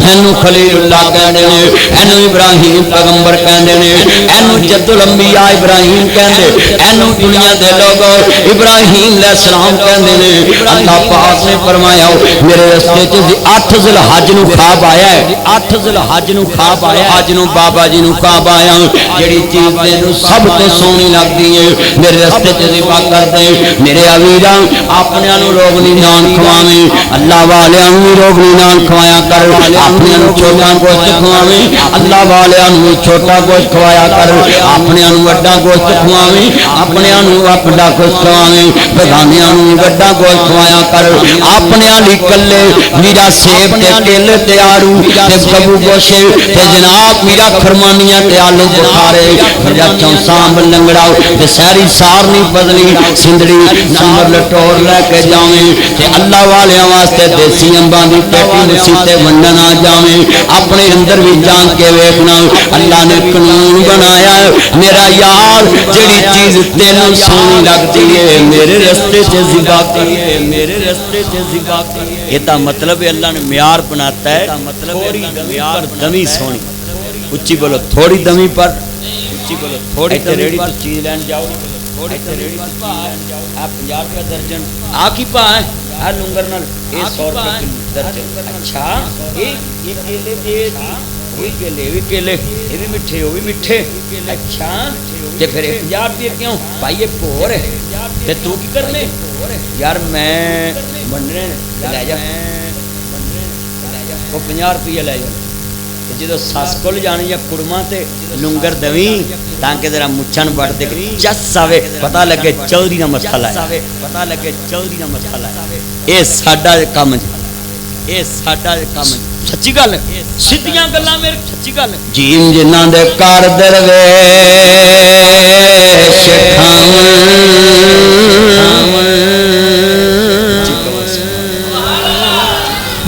اینو خلیل اللہ کہندے نے اینو ابراہیم پیغمبر کہندے نے اینو جد الانبیاء ابراہیم کہندے اینو دنیا دے لوگ ابراہیم علیہ السلام کہندے نے اللہ پاک نے فرمایا میرے رستے چ 8 ذی الحج نو خواب آیا ہے 8 ذی الحج نو خواب آیا اج نو بابا جی نو خواب آیا جڑی چیز تینو سب تو سونی لگدی ہے میرے رستے چ ذبح کر دے میرے اویراں اپنیاں نو روغنی نان کھواویں اللہ والیاں نو روغنی نان کھوایا کر اپنیاں نو چھوٹا گوشت کھواویں اللہ والیاں نو چھوٹا گوشت کھوایا کر اپنیاں نو وڈا گوشت کھواویں اپنیاں نو وڈا گوشت کھواویں بگانیاں نو وڈا گوشت کھوایا کر اپنیاں لئی کلے میرا سیب تے کیلے تے آڑو تے کبو گوشے تے جناب میرا خرمانیاں تے آلو بخارے میرا چونسام لنگڑا تے ساری سارنی بدلی سندڑی نمبر لٹور لے کے جاویں تے اللہ والیاں واسطے دیسی امباں دی پیٹی مسیتے ونڈن آ جاویں اپنے اندر بھی جان کے ویکھنا اللہ نے قانون بنایا میرا یار جڑی چیز تینوں سونی لگتی ہے میرے رستے سے ذبح کیے میرے رستے سے ذبح کیے یہ تا مطلب ہے اللہ نے معیار بناتا ہے تھوڑی معیار دمی سونی اچھی بولو تھوڑی دمی پر اچھی بولو تھوڑی ریڑی پر چیز لین جاؤ تھوڑی ریڑی پر چیز لین جاؤ آپ 50 روپے درجن آ کی پا ہے ہر لنگر نال 100 روپے درجن اچھا یہ کیلے دے دی وہی کیلے یہ بھی میٹھے وہ بھی میٹھے اچھا تے پھر 50 روپے کیوں بھائی یہ بور ہے تے تو کی کرنے یار میں بننے لے جا وہ 50 روپے لے جا جدو سس کول جانی یا کڑما تے لنگر دویں تاکہ ذرا مچھن بڑھ دے چس آوے پتہ لگے چودھری دا مسئلہ ہے پتہ لگے چودھری دا مسئلہ ہے اے ساڈا کم اے ساڈا کم سچی گل ہے سیدھیاں گلاں میرے سچی گل ہے جیم جنہاں دے کار درویش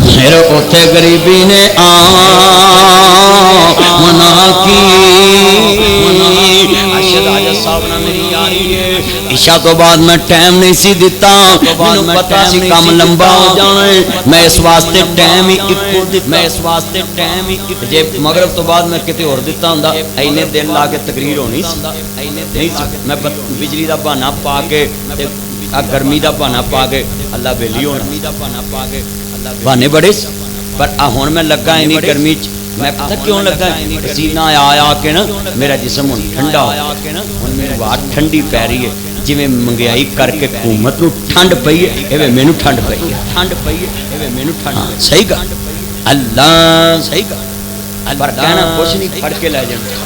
پھر اوتھے غریبی نے منا کی ارشد حاجت صاحب نے میری یاری ہے عشاء تو بعد میں ٹائم نہیں سی دیتا مینوں پتہ سی کام لمبا ہو جانا ہے میں اس واسطے ٹائم ہی اکو دیتا میں اس واسطے ٹائم ہی جے مغرب تو بعد میں کتے اور دیتا ہوندا اینے دن لا کے تقریر ہونی سی میں بجلی دا بہانہ پا کے گرمی دا بہانہ پا کے اللہ بیلی ہونا بہانے بڑے پر ہن میں لگا اینی گرمی میں پتہ کیوں لگا پسینہ آیا کہ نا میرا جسم ہن ٹھنڈا ہو ہن میری بات ٹھنڈی پی رہی ہے جویں منگیائی کر کے حکومت نو ٹھنڈ پئی ہے ایویں مینوں ٹھنڈ پئی ہے ایویں مینوں ٹھنڈ صحیح گل اللہ صحیح گل پر کہنا کچھ نہیں پھڑ کے لے جانا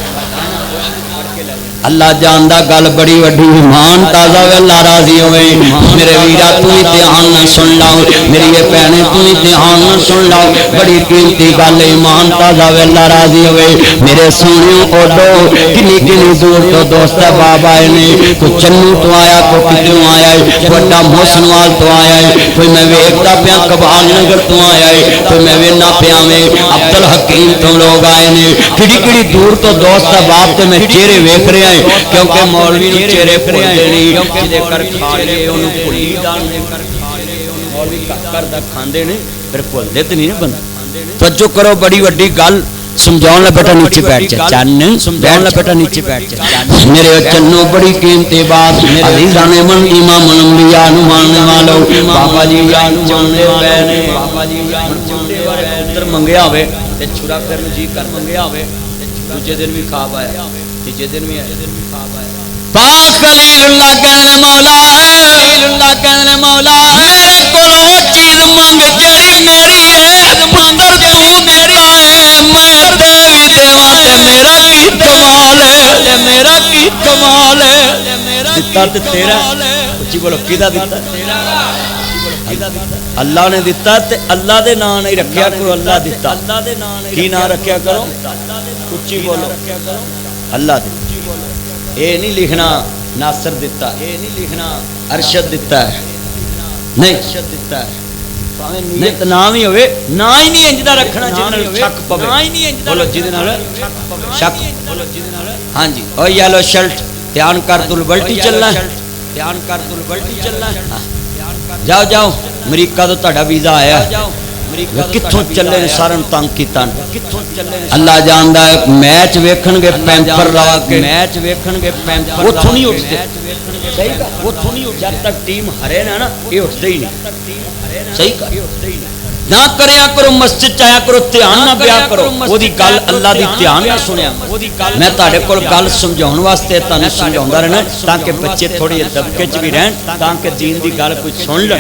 اللہ جاندا گل بڑی وڈی ایمان تازہ وے اللہ راضی ہوئے میرے ویرا تو ہی دھیان نہ سن لاؤ میری یہ بہنیں تو ہی دھیان نہ سن لاؤ بڑی قیمتی گل ایمان تازہ وے اللہ راضی ہوئے میرے سونیوں اڈو کنی کنی دور تو دوست باب آئے نے کوئی چنو تو آیا کوئی کتوں آیا ہے بڑا محسن وال تو آیا ہے کوئی میں ویکھدا پیا کبال نگر تو آیا ہے کوئی میں وینا پیا میں عبد الحکیم تو لوگ آئے نے کڑی کڑی دور تو دوست باب تے میں چہرے ویکھ رہا کیونکہ مولوی نے چہرے کھولتے نہیں جدے کر کھا لے انہوں بھلی ڈالنے مولوی کر دا کھاندے نے پھر بھولتے تو نہیں بندہ توجہ کرو بڑی وڈی گل سمجھاؤں لے بیٹا نیچے بیٹھ جا چن سمجھاؤں لے بیٹا نیچے بیٹھ جا میرے چنو بڑی قیمتی بات عزیزان من امام الانبیاء نو ماننے والو بابا جی نو ماننے والے بابا جی چونڈے والے پتر منگیا ہوئے تے چھڑا کرن جی کر منگیا ہوئے دوجے دن بھی خواب آیا تیجے دن بھی خواب آیا پاک خلیل اللہ کہنے مولا خلیل اللہ کہنے مولا میرے کو چیز منگ جڑی میری ہے پندر تو میرا ہے میں دیوی دیوا تے میرا کی کمال ہے میرا کی کمال ہے دیتا تے تیرا اچھی بولو کیدا دیتا اللہ نے دیتا تے اللہ دے نام نہیں رکھیا کرو اللہ دیتا کی نام رکھیا کرو اچھی بولو اللہ دیتا اے نہیں لکھنا ناصر دیتا اے نہیں لکھنا ارشد دیتا ہے نہیں ارشد دیتا ہے نہیں نام ہی ہوئے نا ہی نہیں انجدہ رکھنا جنہوں شک پوے بولو جنہوں شک ہاں جی او یالو شلٹ دھیان کر تو بلٹی چلنا ہے دھیان کر تو بلٹی چلنا ہے جاؤ جاؤ امریکہ تو تہاڈا ویزا آیا کتھوں چلے نے سارن تنگ کیتا اللہ جاندا ہے میچ ویکھن گے پیمپر لا کے میچ ویکھن گے پیمپر اوتھوں نہیں اٹھدے صحیح کا اوتھوں نہیں جب تک ٹیم ہرے نا اے اٹھدے ہی نہیں صحیح کا نہ کریا کرو مسجد چایا کرو دھیان نہ بیا کرو او دی گل اللہ دی دھیان نہ سنیا میں تہاڈے کول گل سمجھاؤن واسطے تانوں سمجھاوندا رہنا تاکہ بچے تھوڑے دبکے چ بھی رہن تاکہ دین دی گل کوئی سن لے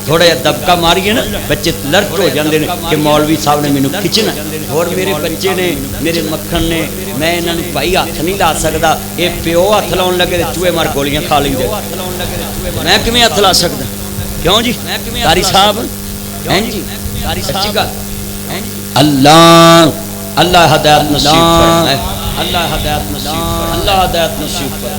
تھوڑا جہا دبکا ماریے نا بچے لرٹ ہو جاندے نے کہ مولوی صاحب نے مینوں کھچنا اور میرے بچے نے میرے مکھن نے میں انہاں نوں بھائی ہاتھ نہیں لا سکدا اے پیو ہاتھ لاؤن لگے تے چوہے مار گولیاں کھا لیندے میں کیویں ہاتھ لا سکدا کیوں جی قاری صاحب ہیں جی سچی گل اللہ اللہ ہدایت نصیب فرمائے اللہ ہدایت نصیب فرمائے اللہ ہدایت نصیب فرمائے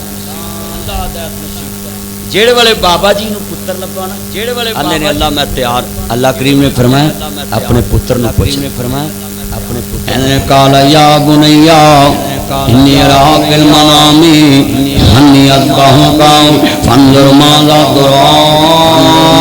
اللہ ہدایت نصیب فرمائے جیڑے والے بابا جی نو پتر لبا نا جیڑے والے اللہ نے اللہ میں تیار اللہ کریم نے فرمایا اپنے پتر نو پوچھ نے فرمایا اپنے پتر نے کہا یا بنیا انی اراک المنام انی اذبحک فانظر ماذا ترى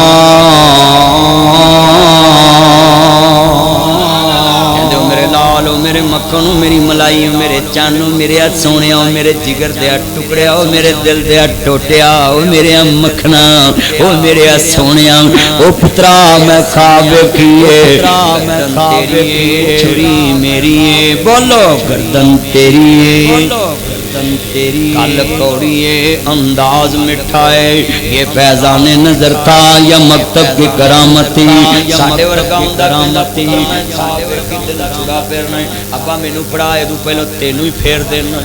میرے مکھنو میری ملائی میرے چانو میرے سونیا میرے جگر دیا ٹکڑیا او میرے دل دیا ٹوٹیا او میرے مکھنا او میرے سونیا او پترا میں خواب کیے تیری چھری میری بولو گردن تیری کل کوڑیے انداز مٹھائے یہ فیضان نظر تھا یا مکتب کی کرامت تھی ساڑھے ورگا کرامت تھی ساڑھے ورگی دل چھڑا پھرنا ہے ابا میں نو پڑھائے دو پہلو تینو ہی پھیر دینا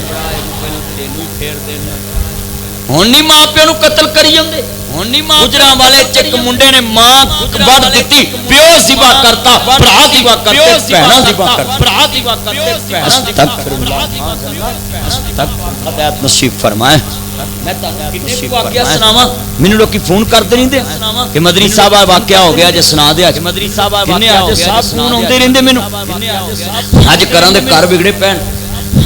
ہونی ماں پیو نو قتل کری جاندے ہونی ماں گجراں والے چک منڈے نے ماں بڑھ دیتی پیو ذبح کرتا بھرا ذبح کرتے بہنا ذبح کرتے بھرا ذبح کرتے استغفر اللہ استغفر ہدایت نصیب فرمائے میں کتنے واقعہ سناواں مینوں لوکی فون کردے نہیں دے کہ مدنی صاحب واقعہ ہو گیا جے سنا دے اج مدنی صاحب واقعہ ہو گیا صاحب فون اوندے رہندے مینوں اج کراں دے گھر بگڑے پین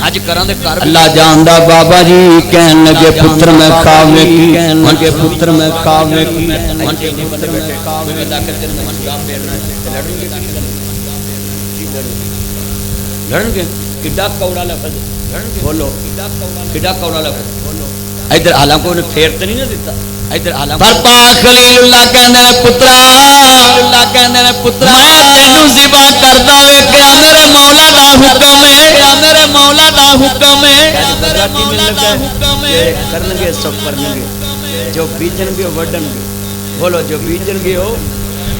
اج کراں دے گھر اللہ جاندا بابا جی کہن لگے پتر میں خواب کی کہن لگے پتر میں خواب کی من کے پتر بیٹے خواب میں دا کر تیرے من جا پھیرنا ہے لڑن گے کڈا کوڑا لفظ بولو کڈا کوڑا لفظ بولو ادھر حالانکہ انہیں پھیر تے نہیں نہ دیتا ادھر حالانکہ پر پاک خلیل اللہ کہندے نے پترا اللہ کہندے نے پترا میں تینوں ذبح کردا ویکھیا میرے مولا دا حکم ہے میرے مولا دا حکم ہے میرے مولا دا حکم ہے کرنگے سب کرنگے جو بیجن گے وڈن گے بولو جو بیجن گے ہو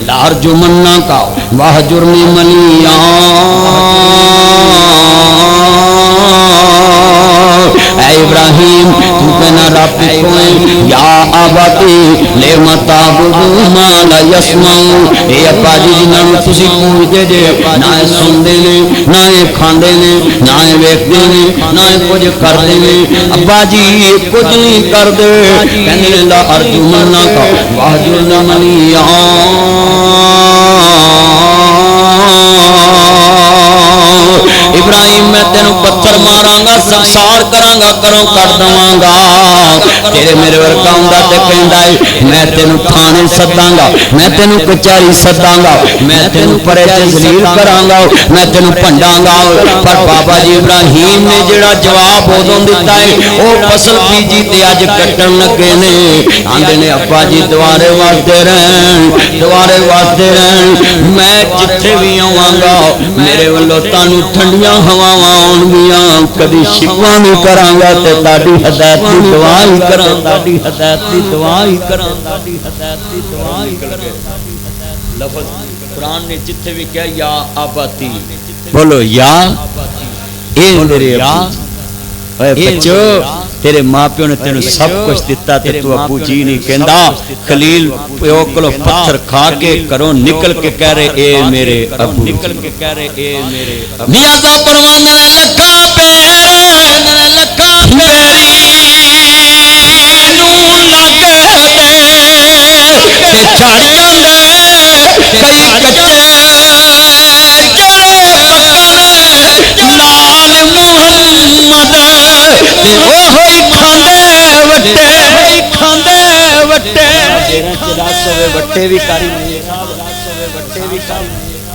لار جو مننا کا واہ جرمی منیا اے ابراہیم تو کہنا رب کوئے یا آباتی لے متابدو ما لا یسمعو اے ابا جی جنہوں تسی پوچھتے جے نہ سن دے نے نہ کھان دے نے نہ ویکھ دے نے نہ کچھ کر دے نے ابا جی کچھ نہیں کر دے کہنے لا ارجو مننا کا واہ جرنا منیا ابراہیم میں تینوں پتھر ماراں گا سنسار کراں گا کروں کر دواں گا تیرے میرے ورگا ہوندا تے کہندا ہے میں تینوں تھانے سداں گا میں تینوں کچہری سداں گا میں تینوں پرے تے ذلیل کراں گا میں تینوں پھنڈاں گا پر بابا جی ابراہیم نے جڑا جواب اودوں دتا ہے او فصل بیجی تے اج کٹن لگے نے آندے نے ابا جی دوارے واسطے رہن میں جتھے بھی آواں گا میرے والوں تانوں ٹھنڈیاں ہواواں آن گیاں کدی شکوا نہیں کراں گا تے تہاڈی ہدایت دی دعا ہی کراں تہاڈی ہدایت دی دعا ہی کراں تہاڈی ہدایت دی دعا ہی کراں لفظ قرآن نے جتھے بھی کہا یا آباتی بولو یا اے میرے ابو اے بچو تیرے ماں پیو نے تینوں سب کچھ دیتا تے تو ابو جی نہیں کہندا خلیل پیو کولو پتھر کھا کے کروں نکل کے کہہ رہے اے میرے ابو نکل کے کہہ رہے اے میرے ابو میاں دا فرمان نے لکھا میری نوں لگ دے تے چڑھ جاندے کئی کچے جڑے پکن لال محمد تے اوہی کھاندے وٹے رس ہوے وٹے بھی کاری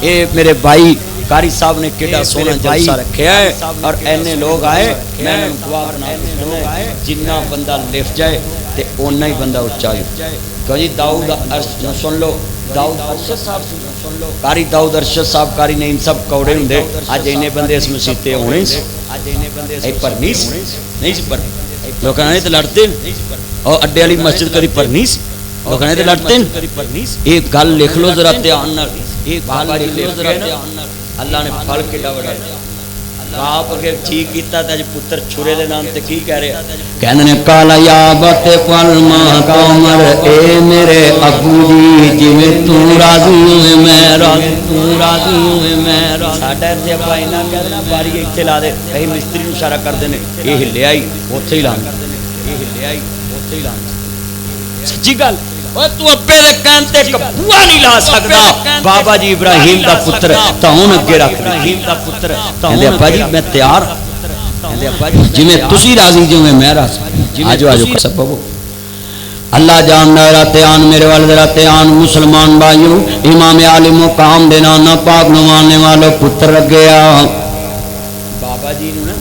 اے میرے بھائی کاری صاحب نے کیڑا سونا جلسہ رکھیا ہے اور اینے لوگ آئے میں نے دعا بنا جنہ بندہ لفٹ جائے تے اونا ہی بندہ اونچا ہو کہ جی داؤد ارشد سن لو داؤد ارشد صاحب سن لو کاری داؤد ارشد صاحب کاری نہیں سب کوڑے ہوندے اج اینے بندے اس مسیتے ہونے اج اینے بندے اے پر نہیں پر لوگ کہنے تے لڑتے اور اڈے والی مسجد کری پر نہیں لوگ کہنے تے لڑتے ایک گل لکھ لو ذرا دھیان نال ایک گل لکھ لو ذرا دھیان نال اللہ نے پھل کیڑا بڑا باپ اگر ٹھیک کیتا تے اج پتر چھرے دے نام تے کی کہہ رہے کہندے نے کالا یا بت پل ماں کا عمر اے میرے ابو جی جویں تو راضی ہوے میں راضی تو راضی ہوے میں ساڈا تے ابا اینا کہندے نا باری ایتھے لا دے کہیں مستری نوں اشارہ کردے نے اے ہلیا ہی اوتھے ہی لاں اے ہلیا ہی اوتھے ہی لاں سچی گل او تو اپے دے کہن تے کبوا نہیں لا سکدا بابا جی ابراہیم دا پتر تاون اگے رکھ ابراہیم دا پتر کہندے ابا جی میں تیار کہندے ابا جی جویں تسی راضی جویں میں راضی آجو آجو سبب اللہ جان راتے آن میرے والد راتے آن مسلمان بھائیوں امام عالم مقام دے نانا پاک نوانے والوں پتر رکھ گیا بابا جی نو نا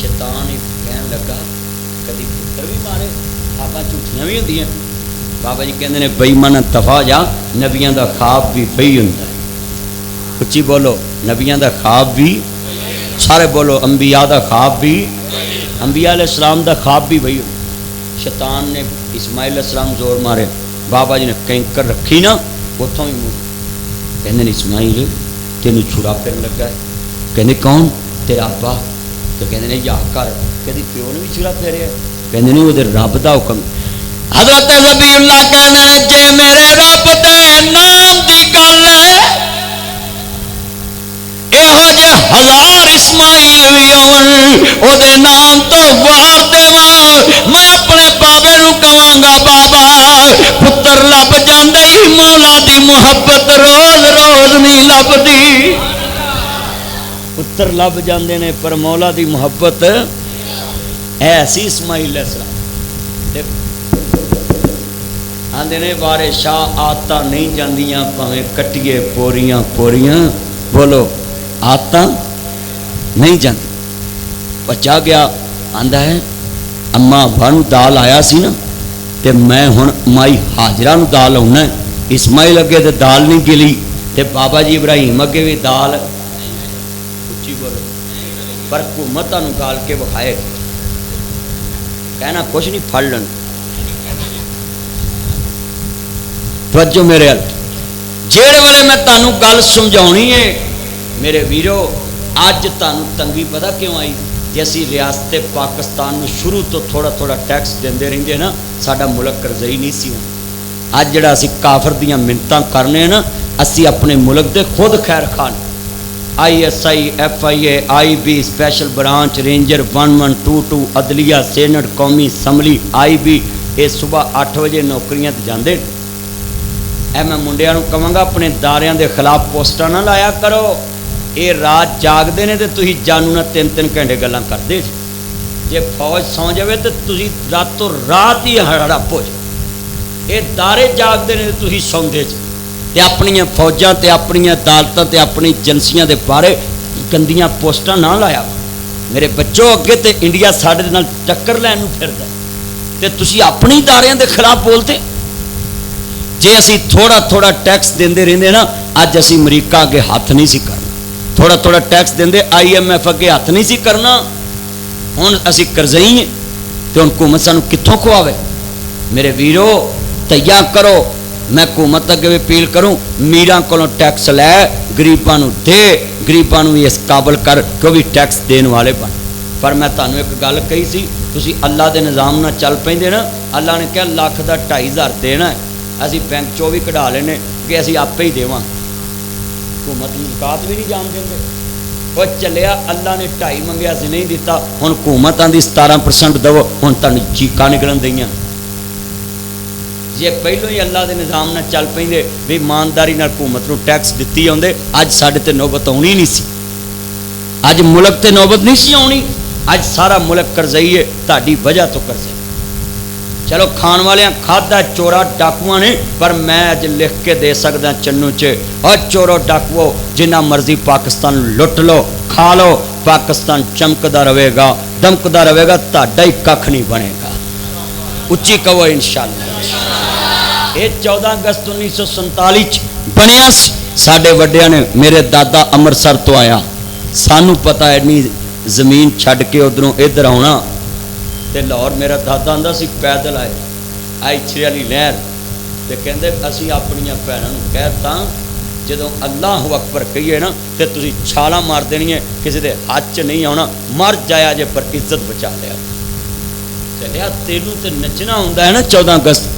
شیطان ہی کہن لگا کدی پتر بھی مارے بابا جھوٹیاں بھی ہوندیاں بابا جی کہندے نے بے ایمان تفا جا نبیاں دا خواب بھی بے ہوندا اچھی بولو نبیاں دا خواب بھی سارے بولو انبیاء دا خواب بھی انبیاء علیہ السلام دا خواب بھی بے ہوندا شیطان نے اسماعیل علیہ السلام زور مارے بابا جی نے کینکر رکھی نا اتوں ہی منہ کہندے نے اسماعیل تینوں چھڑا پھرن لگا ہے کہندے کون تیرا ابا تو کہندے نے یا کر کدی پیو نے بھی چھڑا پھیریا کہندے نے وہ رب دا حکم حضرت ذبی اللہ کہنے جے میرے رب دے نام دی گل ایہو جے ہزار اسماعیل بھی آون او دے نام تو وار دیواں میں اپنے بابے نو کہاں گا بابا پتر لب جاندے مولا دی محبت روز روز نہیں لبدی پتر لب جاندے نے پر مولا دی محبت ایسی اسماعیل علیہ السلام آندے نے بارے شاہ آتا نہیں جاندیاں پاویں کٹیے پوریاں پوریاں بولو آتا نہیں جاندی بچا گیا آندا ہے اما بھانو دال آیا سی نا تے میں ہن مائی حاجرہ نو دال ہونا ہے اسماعیل اگے تے دال نہیں گلی تے بابا جی ابراہیم اگے بھی دال اچھی بولو پر حکومت تانوں گال کے وکھائے کہنا کچھ نہیں پھڑ لن توجہ میرے ال جیڑے والے میں تانوں گل سمجھاونی ہے میرے ویرو اج تانوں تنگی پتہ کیوں آئی جی اسی ریاست پاکستان میں شروع تو تھوڑا تھوڑا ٹیکس دیندے رہندے نا ساڈا ملک قرضئی نہیں سی اج جڑا اسی کافر دیاں منتاں کرنے نا اسی اپنے ملک دے خود خیر خان I S I F I A I B special branch ranger 1122 عدلیہ سینٹ قومی اسمبلی آئی بی یہ صبح 8 بجے نوکریاں تے جاندے اے میں منڈیاں نوں کہاں گا اپنے داریاں دے خلاف پوسٹاں نہ لایا کرو یہ رات جاگدے نے تے تسی جانو نہ 3 گھنٹے گلاں کردے جے فوج سو جاوے تے تسی راتوں رات ہی ہڑپ ہو جاؤ یہ دارے جاگدے نے تے تسی سوندے جے تے اپنی فوجاں تے اپنی عدالتاں تے اپنی ایجنسیاں دے بارے گندیاں پوسٹاں نہ لایا میرے بچوں اگے تے انڈیا ساڈے نال ٹکر لین نوں پھردا تے تسی اپنی اداریاں دے خلاف بولتے جے اسی تھوڑا تھوڑا ٹیکس دیندے رہندے نا اج اسی امریکہ اگے ہاتھ نہیں سی کرنا تھوڑا تھوڑا ٹیکس دیندے آئی ایم ایف اگے ہاتھ نہیں سی کرنا ہن اسی قرضئی ہیں تے ہن حکومت سانوں کتھوں کھواوے میرے ویرو تیار کرو میں حکومت اگے بھی اپیل کروں میراں کولوں ٹیکس لے غریباں نوں دے غریباں نوں اس قابل کر کہ بھی ٹیکس دین والے بن پر میں تانوں ایک گل کہی سی تسی اللہ دے نظام نال چل پیندے نا اللہ نے کہا لاکھ دا 2.5 دینا ہے اسی بینک چوں بھی کਢا لینے کہ اسی آپے ہی دیواں حکومت نوں زکات بھی نہیں جان دیندے وہ چلیا اللہ نے 2.5 منگیا سی نہیں دیتا ہن حکومت آندی 17% دو ہن تانوں چیکاں نکلن دئیاں جے پہلو ہی اللہ دے نظام نہ چل پیندے بھی ایمانداری نال حکومت نوں ٹیکس دتی ہوندے اج ساڈے تے نوبت آونی نہیں سی اج ملک تے نوبت نہیں سی آونی اج سارا ملک قرضئی ہے تہاڈی وجہ تو قرض چلو کھان والیاں کھادا چورا ڈاکواں نے پر میں اج لکھ کے دے سکدا چنو چ اور چورو ڈاکو جنہ مرضی پاکستان لٹ لو کھا لو پاکستان چمکدا رہے گا دمکدا رہے گا تہاڈا ہی ککھ نہیں بنے گا اچھی کہو انشاءاللہ یہ 14 اگست 1947 بنیا ساڈے وڈیاں نے میرے دادا امرتسر تو آیا سانو پتا ہے نہیں زمین چھڈ کے ادھروں ادھر آنا تے لاہور میرا دادا آندا سی پیدل آئے آئی چھری والی نہر تے کہندے اسی اپنیاں بھیناں نوں کہتا جدوں اللہ اکبر کہیے نا تے تسی چھالاں مار دینی ہے کسی دے ہاتھ چ نہیں آنا مر جایا جے پر عزت بچا لیا چلیا تینوں تے نچنا ہوندا ہے نا 14 اگست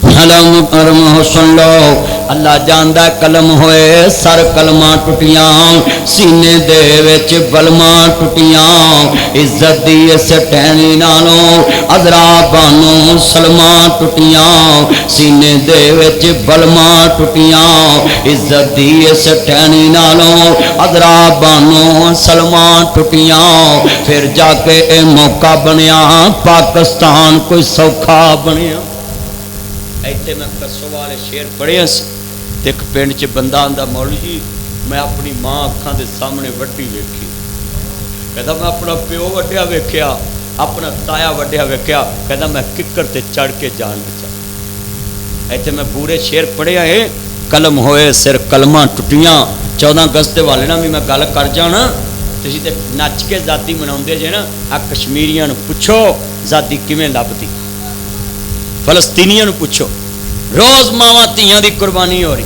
کلم کرم حسن لو اللہ جاندا قلم ہوئے سر کلماں ٹٹیاں سینے دے وچ بلماں ٹٹیاں عزت دی اس ٹہنی نالوں عذرا بانو سلماں ٹٹیاں سینے دے وچ بلماں ٹٹیاں عزت دی اس ٹہنی نالوں عذرا بانو سلماں ٹٹیاں پھر جا کے اے موقع بنیا پاکستان کوئی سوکھا بنیا ایتھے میں کسو والے شیر پڑھے ایک پنڈ چ بندہ آندا مولوی جی میں اپنی ماں اکھاں دے سامنے وڈی ویکھی کہندا میں اپنا پیو وڈیا ویکھیا اپنا تایا وڈیا ویکھیا کہندا میں ککر تے چڑھ کے جان بچا ایتھے میں پورے شیر پڑھیا ہے قلم ہوئے سر کلماں ٹٹیاں 14 اگست والے نال بھی میں گل کر جانا تسی تے نچ کے ذاتی مناوندے جے نا آ کشمیریاں نوں پوچھو ذاتی کیویں لبدی فلسطینیاں نوں پوچھو روز ماواں تیاں دی قربانی ہو رہی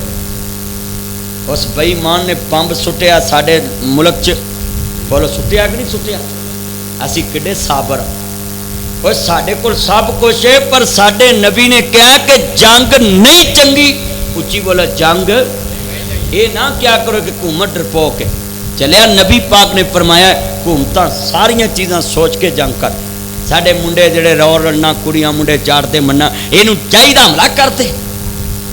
اس بے ایمان نے بمب سٹیا ساڈے ملک چ بولو سٹیا کہ نہیں سٹیا اسی کڈے صابر اور ساڈے کول سب کچھ ہے پر ساڈے نبی نے کہا کہ جنگ نہیں چنگی اچھی بولا جنگ یہ نہ کیا کرو کہ حکومت ڈرپوک ہے چلیا نبی پاک نے فرمایا حکومتاں ساریاں چیزاں سوچ کے جنگ کر ساڈے منڈے جڑے رو رنا کڑیاں منڈے چاڑتے منا یہ چاہیے حملہ کرتے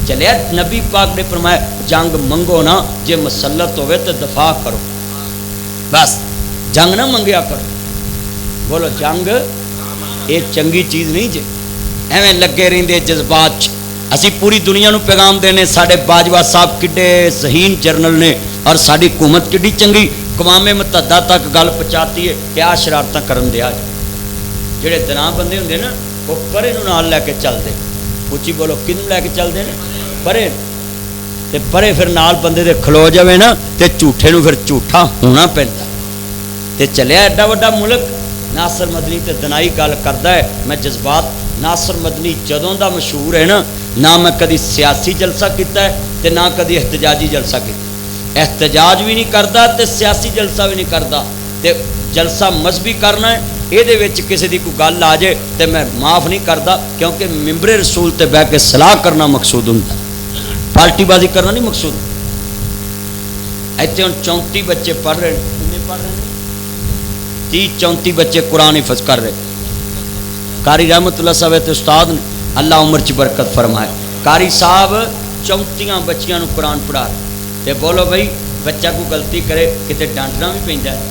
چلیا نبی پاک نے فرمایا جنگ منگو نا جے مسلط ہوئے تو دفاع کرو بس جنگ نہ منگیا کرو بولو جنگ یہ چنگی چیز نہیں جے ایویں لگے رہندے جذبات اسی پوری دنیا نو پیغام دینے ساڈے باجوہ صاحب کڈے ذہین جرنل نے اور ساری حکومت کڈی چنگی اقوام متحدہ تک گل پہنچاتی ہے کہ آ شرارتاں کرن دیا جڑے دنا بندے ہوندے نا وہ پرے نو نال لے کے چلدے اچھی بولو کینوں لے کے چلدے نے پرے تے پرے پھر نال بندے دے کھلو جاوے نا تے جھوٹے نو پھر جھوٹا ہونا پیندا تے چلیا ایڈا وڈا ملک ناصر مدنی تے دنائی گل کردا ہے میں جذبات ناصر مدنی جدوں دا مشہور ہے نا نہ میں کدی سیاسی جلسہ کیتا ہے تے نہ کدی احتجاجی جلسہ کیتا احتجاج بھی نہیں کردا تے سیاسی جلسہ بھی نہیں کردا تے جلسہ مذہبی کرنا ہے یہ کسی دی کوئی گل آ جائے تے میں معاف نہیں کردا کیونکہ ممبر رسول تے بہ کے صلاح کرنا مقصود ہوندا پارٹی بازی کرنا نہیں مقصود ایتھے ہن 34 بچے پڑھ رہے ہیں پڑھ رہے ہیں 30-34 بچے قرآن حفظ کر رہے قاری رحمت اللہ صاحب تے استاد نے اللہ عمر چ برکت فرمائے قاری صاحب 34 بچیاں نو قرآن پڑھا رہے تے بولو بھائی بچہ کو غلطی کرے کتے ڈانٹنا بھی پیندا ہے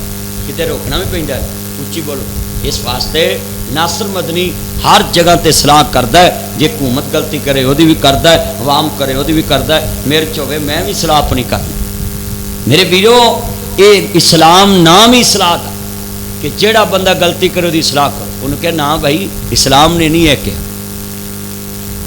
کتے روکنا بھی پیندا ہے اچھی بولو اس واسطے ناصر مدنی ہر جگہ تے اصلاح کردا ہے جے حکومت غلطی کرے وہ بھی کردا ہے عوام کرے وہ بھی کردا ہے میرے چوے میں بھی اصلاح اپنی کرنی میرے ویرو یہ اسلام نام ہی اصلاح کا کہ جیڑا بندہ غلطی کرے وہ اصلاح کرو انہوں کہ نا بھائی اسلام نے نہیں ہے کہ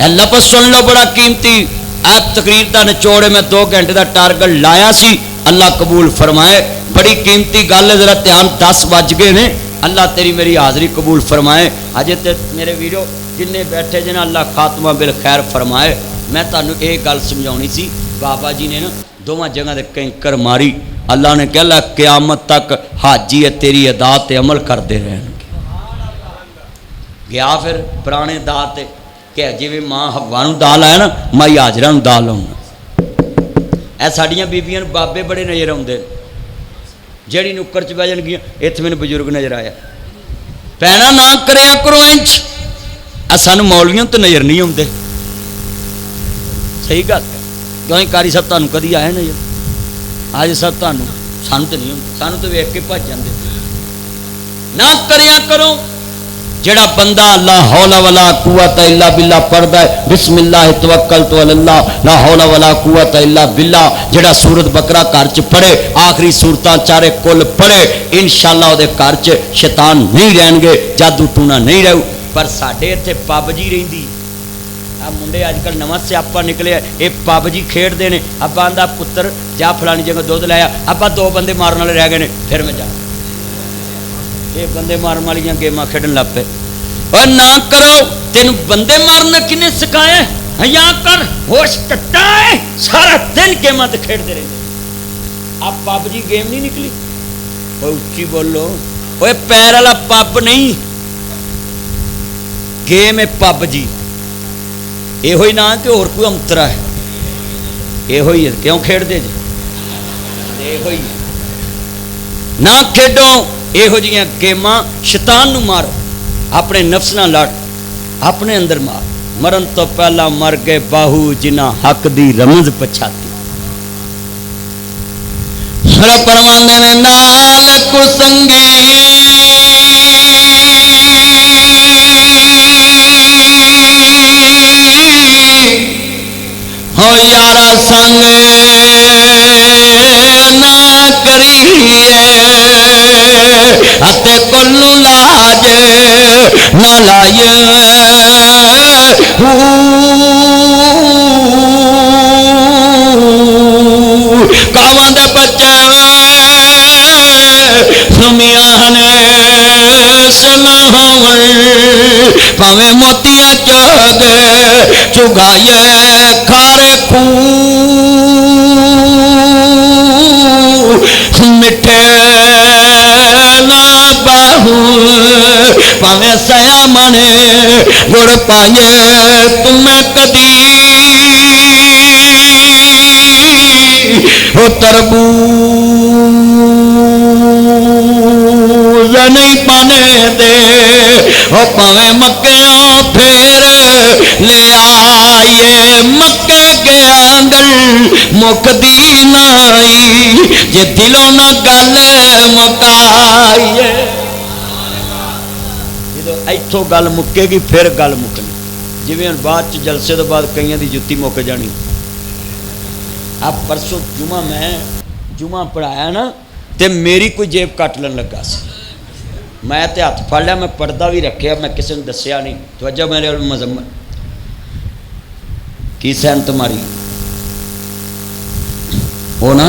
اللہ پر سن لو بڑا قیمتی آپ تقریر دا نچوڑے میں 2 گھنٹے دا ٹارگٹ لایا سی اللہ قبول فرمائے بڑی قیمتی گل ہے ذرا دھیان 10 بج گئے نے اللہ تیری میری حاضری قبول فرمائے اجے تے میرے ویڈیو جن بیٹھے جنا اللہ خاتمہ بالخیر فرمائے میں تانوں یہ گل سمجھاونی سی بابا جی نے نا 2 جگہ دے کینکر ماری اللہ نے کہا قیامت تک حاجی ہے تیری ادا تے عمل کرتے رہن گیا پھر پرانے دا تے کہ جی ماں حوا نوں دا لایا نا مائی حاجرہ نوں دا لاؤں اے ساڈیاں بیبیاں بابے بڑے نظر آتے جیڑی نکر چ بہ جان گیا اتنے میرے بزرگ نظر آیا پینا نہ کریا کرو انچ سانو مولویوں تو نظر نہیں آتے صحیح گل ہے کیوں قاری صاحب تمہیں کدی آئے نظر آج صاحب تمہیں سانو تو نہیں آتے سانو تو ویخ کے بھج جاتے نہ کریا کرو جڑا بندہ لا حول ولا قوت الا باللہ پڑھدا ہے بسم اللہ توکلت علی اللہ لا حول ولا قوت الا باللہ جڑا سورۃ بقرہ گھر چ پڑھے آخری سورتاں چارے کل پڑھے انشاءاللہ او دے گھر چ شیطان نہیں رہن گے جادو ٹونا نہیں رہو پر ساڈے ایتھے پب جی رہندی آ منڈے اج کل نواں سیاپا نکلے اے پب جی کھیڈدے نے ابا آندا پتر جا فلانی جگہ دودھ لایا ابا 2 بندے مارن والے رہ گئے نے پھر میں جا یہ بندے مارن والی گیماں کھیڈن لگ پے اور نہ کرو تین بندے مارنا کنے سکھایا حیا کر ہوش کٹا ہے سارا دن گیماں تے کھیڈتے رہتے اب پب جی گیم نہیں نکلی اوے اچھی بولو اوے پیر والا پب نہیں گیم ہے پب جی یہ ہوئی نہ کہ اور کوئی امترا ہے یہ ہوئی ہے کیوں کھیڈتے جی یہ ہوئی نہ کھیڈو یہو جہاں گیماں شیطان نو مارو اپنے نفس نہ لڑ اپنے اندر مار مرن تو پہلا مر گئے باہو جنا حق دی رمز پچھاتی سر پروانے نے نال کو سنگی ہو یارا سنگ نہ کریے اتے کلو لاج نہ لائے کاواں دے بچے سمیاں نے سلاہاں پاویں موتیا چگ چگائے کھارے مٹھے نہ باہو پاویں سیا منے گڑ پائے تمہیں کدی ہو تربوز نہیں پانے دے ہو پاویں مکیاں پھر لے آئیے مکے کے آنگل مکدی نائی جے دلوں نہ گل مکائیے جدو ایتھوں گل مکے گی پھر گل مکنی جویں بعد چ جلسے تو بعد کئیاں دی جُتی مک جانی اب پرسوں جمعہ میں جمعہ پڑھایا نا تے میری کوئی جیب کٹ لن لگا سی میں تے ہاتھ پھڑ لیا میں پردہ بھی رکھیا میں کسی نے دسیا نہیں توجہ میرے مذمت کی سین تمہاری وہ نا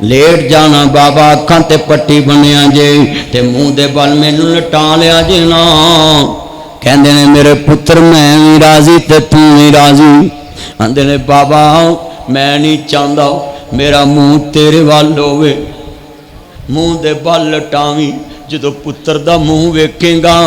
لیٹ جانا بابا اکھاں تے پٹی بنیا جے تے منہ دے بل مینوں لٹا لیا جے نا کہندے نے میرے پتر میں بھی راضی تے تو بھی راضی آندے نے بابا میں نہیں چاہتا میرا منہ تیرے وال ہوئے منہ دے بل لٹاویں جدو پتر دا منہ ویکھے گا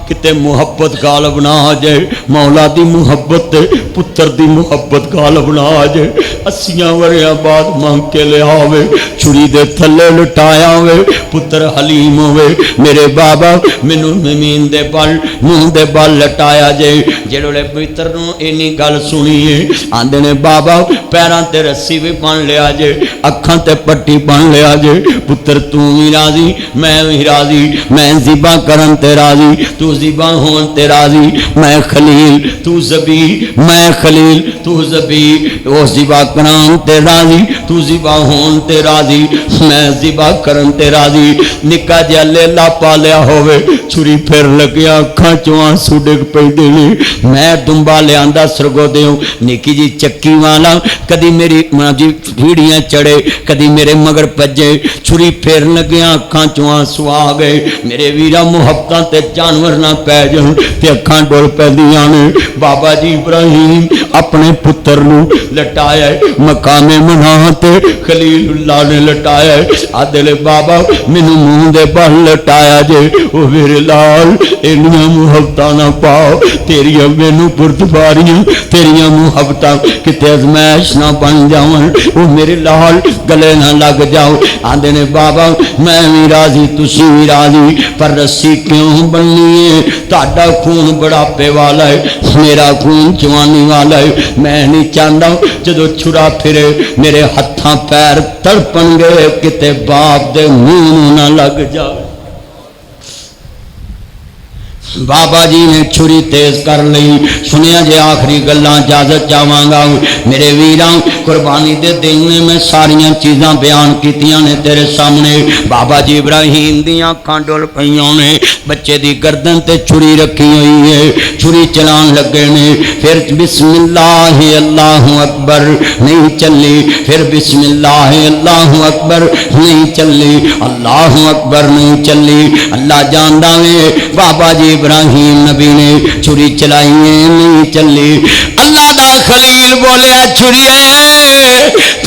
کتے محبت غالب نہ آ جائے مولا دی محبت پتر دی محبت غالب نہ آ جائے 80 وریاں بعد مانگ کے لے آوے چھری دے تھلے لٹایا ہوئے پتر حلیم ہوئے میرے بابا مینوں زمین دے بل منہ دے بل لٹایا جے جڑے پتر نوں اینی گل سنیے آندے نے بابا پیراں تے رسی بھی بن لیا جے اکھاں تے پٹی بن لیا جے پتر تو بھی راضی میں بھی راضی میں ذبح کرن تے راضی تو ذبح ہون تے راضی میں خلیل تو ذبی میں خلیل تو ذبی او ذبح کرن تے راضی تو ذبح ہون تے راضی میں ذبح کرن تے راضی نکا جا لیلا پالیا ہوئے چھری پھر لگیا اکھاں چوں آنسو ڈگ پیندے نے میں دمبا لیاندا سرگو دیوں نکی جی چکی والا کدی میری جی بھیڑیاں چڑے کدی میرے مگر پجے چھری پھر لگیا اکھاں چوں آنسو آ گئے میرے ویرا محبتاں تے جانور نہ پے جان تے اکھاں ڈول پیندیاں نے بابا جی ابراہیم اپنے پتر نو لٹایا مقام منہ تے خلیل اللہ نے لٹایا آدلے بابا مینوں منہ دے بل لٹایا جے او میرے لال اینیاں محبتاں نہ پاؤ تیریاں مینوں بردباریاں تیریاں محبتاں کتے ازمائش نہ بن جاون او میرے لال گلے نہ لگ جاؤ آندے نے بابا میں بھی راضی تسی بھی راضی پر رسی کیوں بننی ہے تہاڈا خون بڑھاپے والا ہے میرا خون جوانی والا ہے میں نہیں چاہتا جدو چھڑا پھرے میرے ہتھاں پیر تڑپن گے کتے باپ دے منہ نہ لگ جائے بابا جی نے چھری تیز کر لی سنیا جے آخری گلاں اجازت جاواں گا میرے ویراں قربانی دے دن میں میں ساریاں چیزاں بیان کیتیاں نے تیرے سامنے بابا جی ابراہیم دیاں اکھاں ڈول پئیاں نے بچے دی گردن تے چھری رکھی ہوئی ہے چھری چلان لگے نے پھر بسم اللہ اللہ اکبر نہیں چلی پھر بسم اللہ اللہ اکبر نہیں چلی اللہ اکبر نہیں چلی اللہ جاندا ہے بابا جی ابراہیم نبی نے چھری چلائی نہیں چلی اللہ دا خلیل بولیا چھری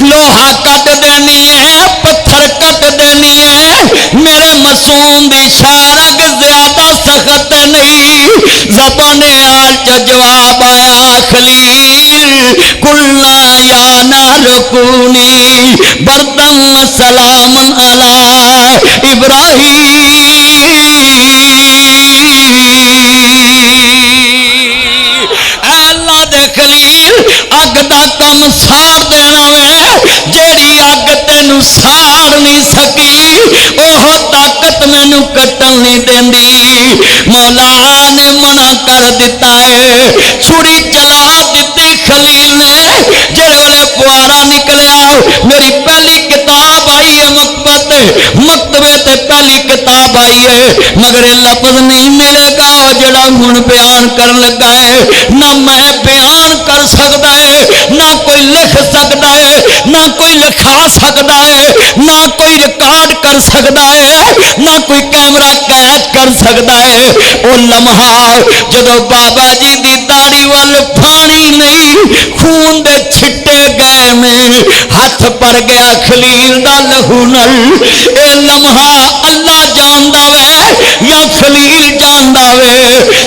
لوہا کٹ دینی ہے پتھر کٹ دینی ہے میرے معصوم دی شارگ زیادہ سخت نہیں زبان آل چا جواب آیا خلیل کلنا یا نارکونی بردم سلام علی ابراہیم اللہ دے خلیل اگ دا کم ساڑ دینا وے جیڑی اگ تینو ساڑ نہیں سکی اوہ طاقت مینو کٹن نہیں دیندی مولا نے منع کر دیتا ہے چھری چلا دیتی خلیل نے جڑے پوارا نکلیا میری پہلی کتاب آئی ہے مکتبے تے پہلی کتاب آئی ہے مگر لفظ نہیں ملے گا جڑا ہن بیان کر لگا ہے نہ میں بیان کر سکتا ہے نہ کوئی لکھ سکتا ہے نہ کوئی لکھا سکتا ہے نہ کوئی ریکارڈ کر سکتا ہے نہ کوئی کیمرہ قید کر سکتا ہے وہ لمحہ جدو بابا جی دی داڑھی وال پانی نہیں خون دے چھٹے گئے میں ہاتھ پر گیا خلیل دا لہو نل اے لمحہ اللہ جاندا وے یا خلیل جاندا وے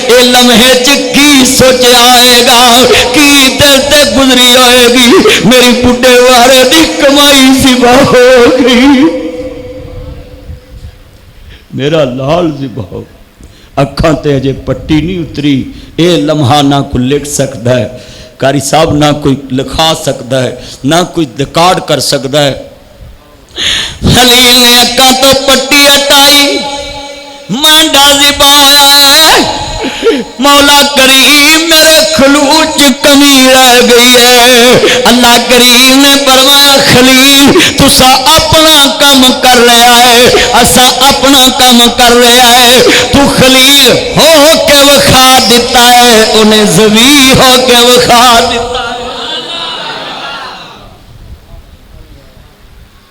اے لمحے چ کی سوچیا آئے گا کی دل تے گزری ہوئے گی میری بڈھے وارے دی کمائی ذبح ہو گئی میرا لال ذبح ہو اکھاں تے اجے پٹی نہیں اتری اے لمحہ نہ کوئی لکھ سکتا ہے قاری صاحب نہ کوئی لکھا سکتا ہے نہ کوئی ریکارڈ کر سکتا ہے خلیل نے اکھاں تو پٹی ہٹائی مانڈا ذبح ہویا ہے مولا کریم میرے خلوچ کمی رہ گئی ہے اللہ کریم نے فرمایا خلیل تسا اپنا کام کر رہا ہے اسا اپنا کام کر رہا ہے تو خلیل ہو کے وکھا دیتا ہے انہیں زوی ہو کے وکھا دیتا ہے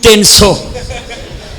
300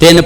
3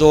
2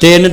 3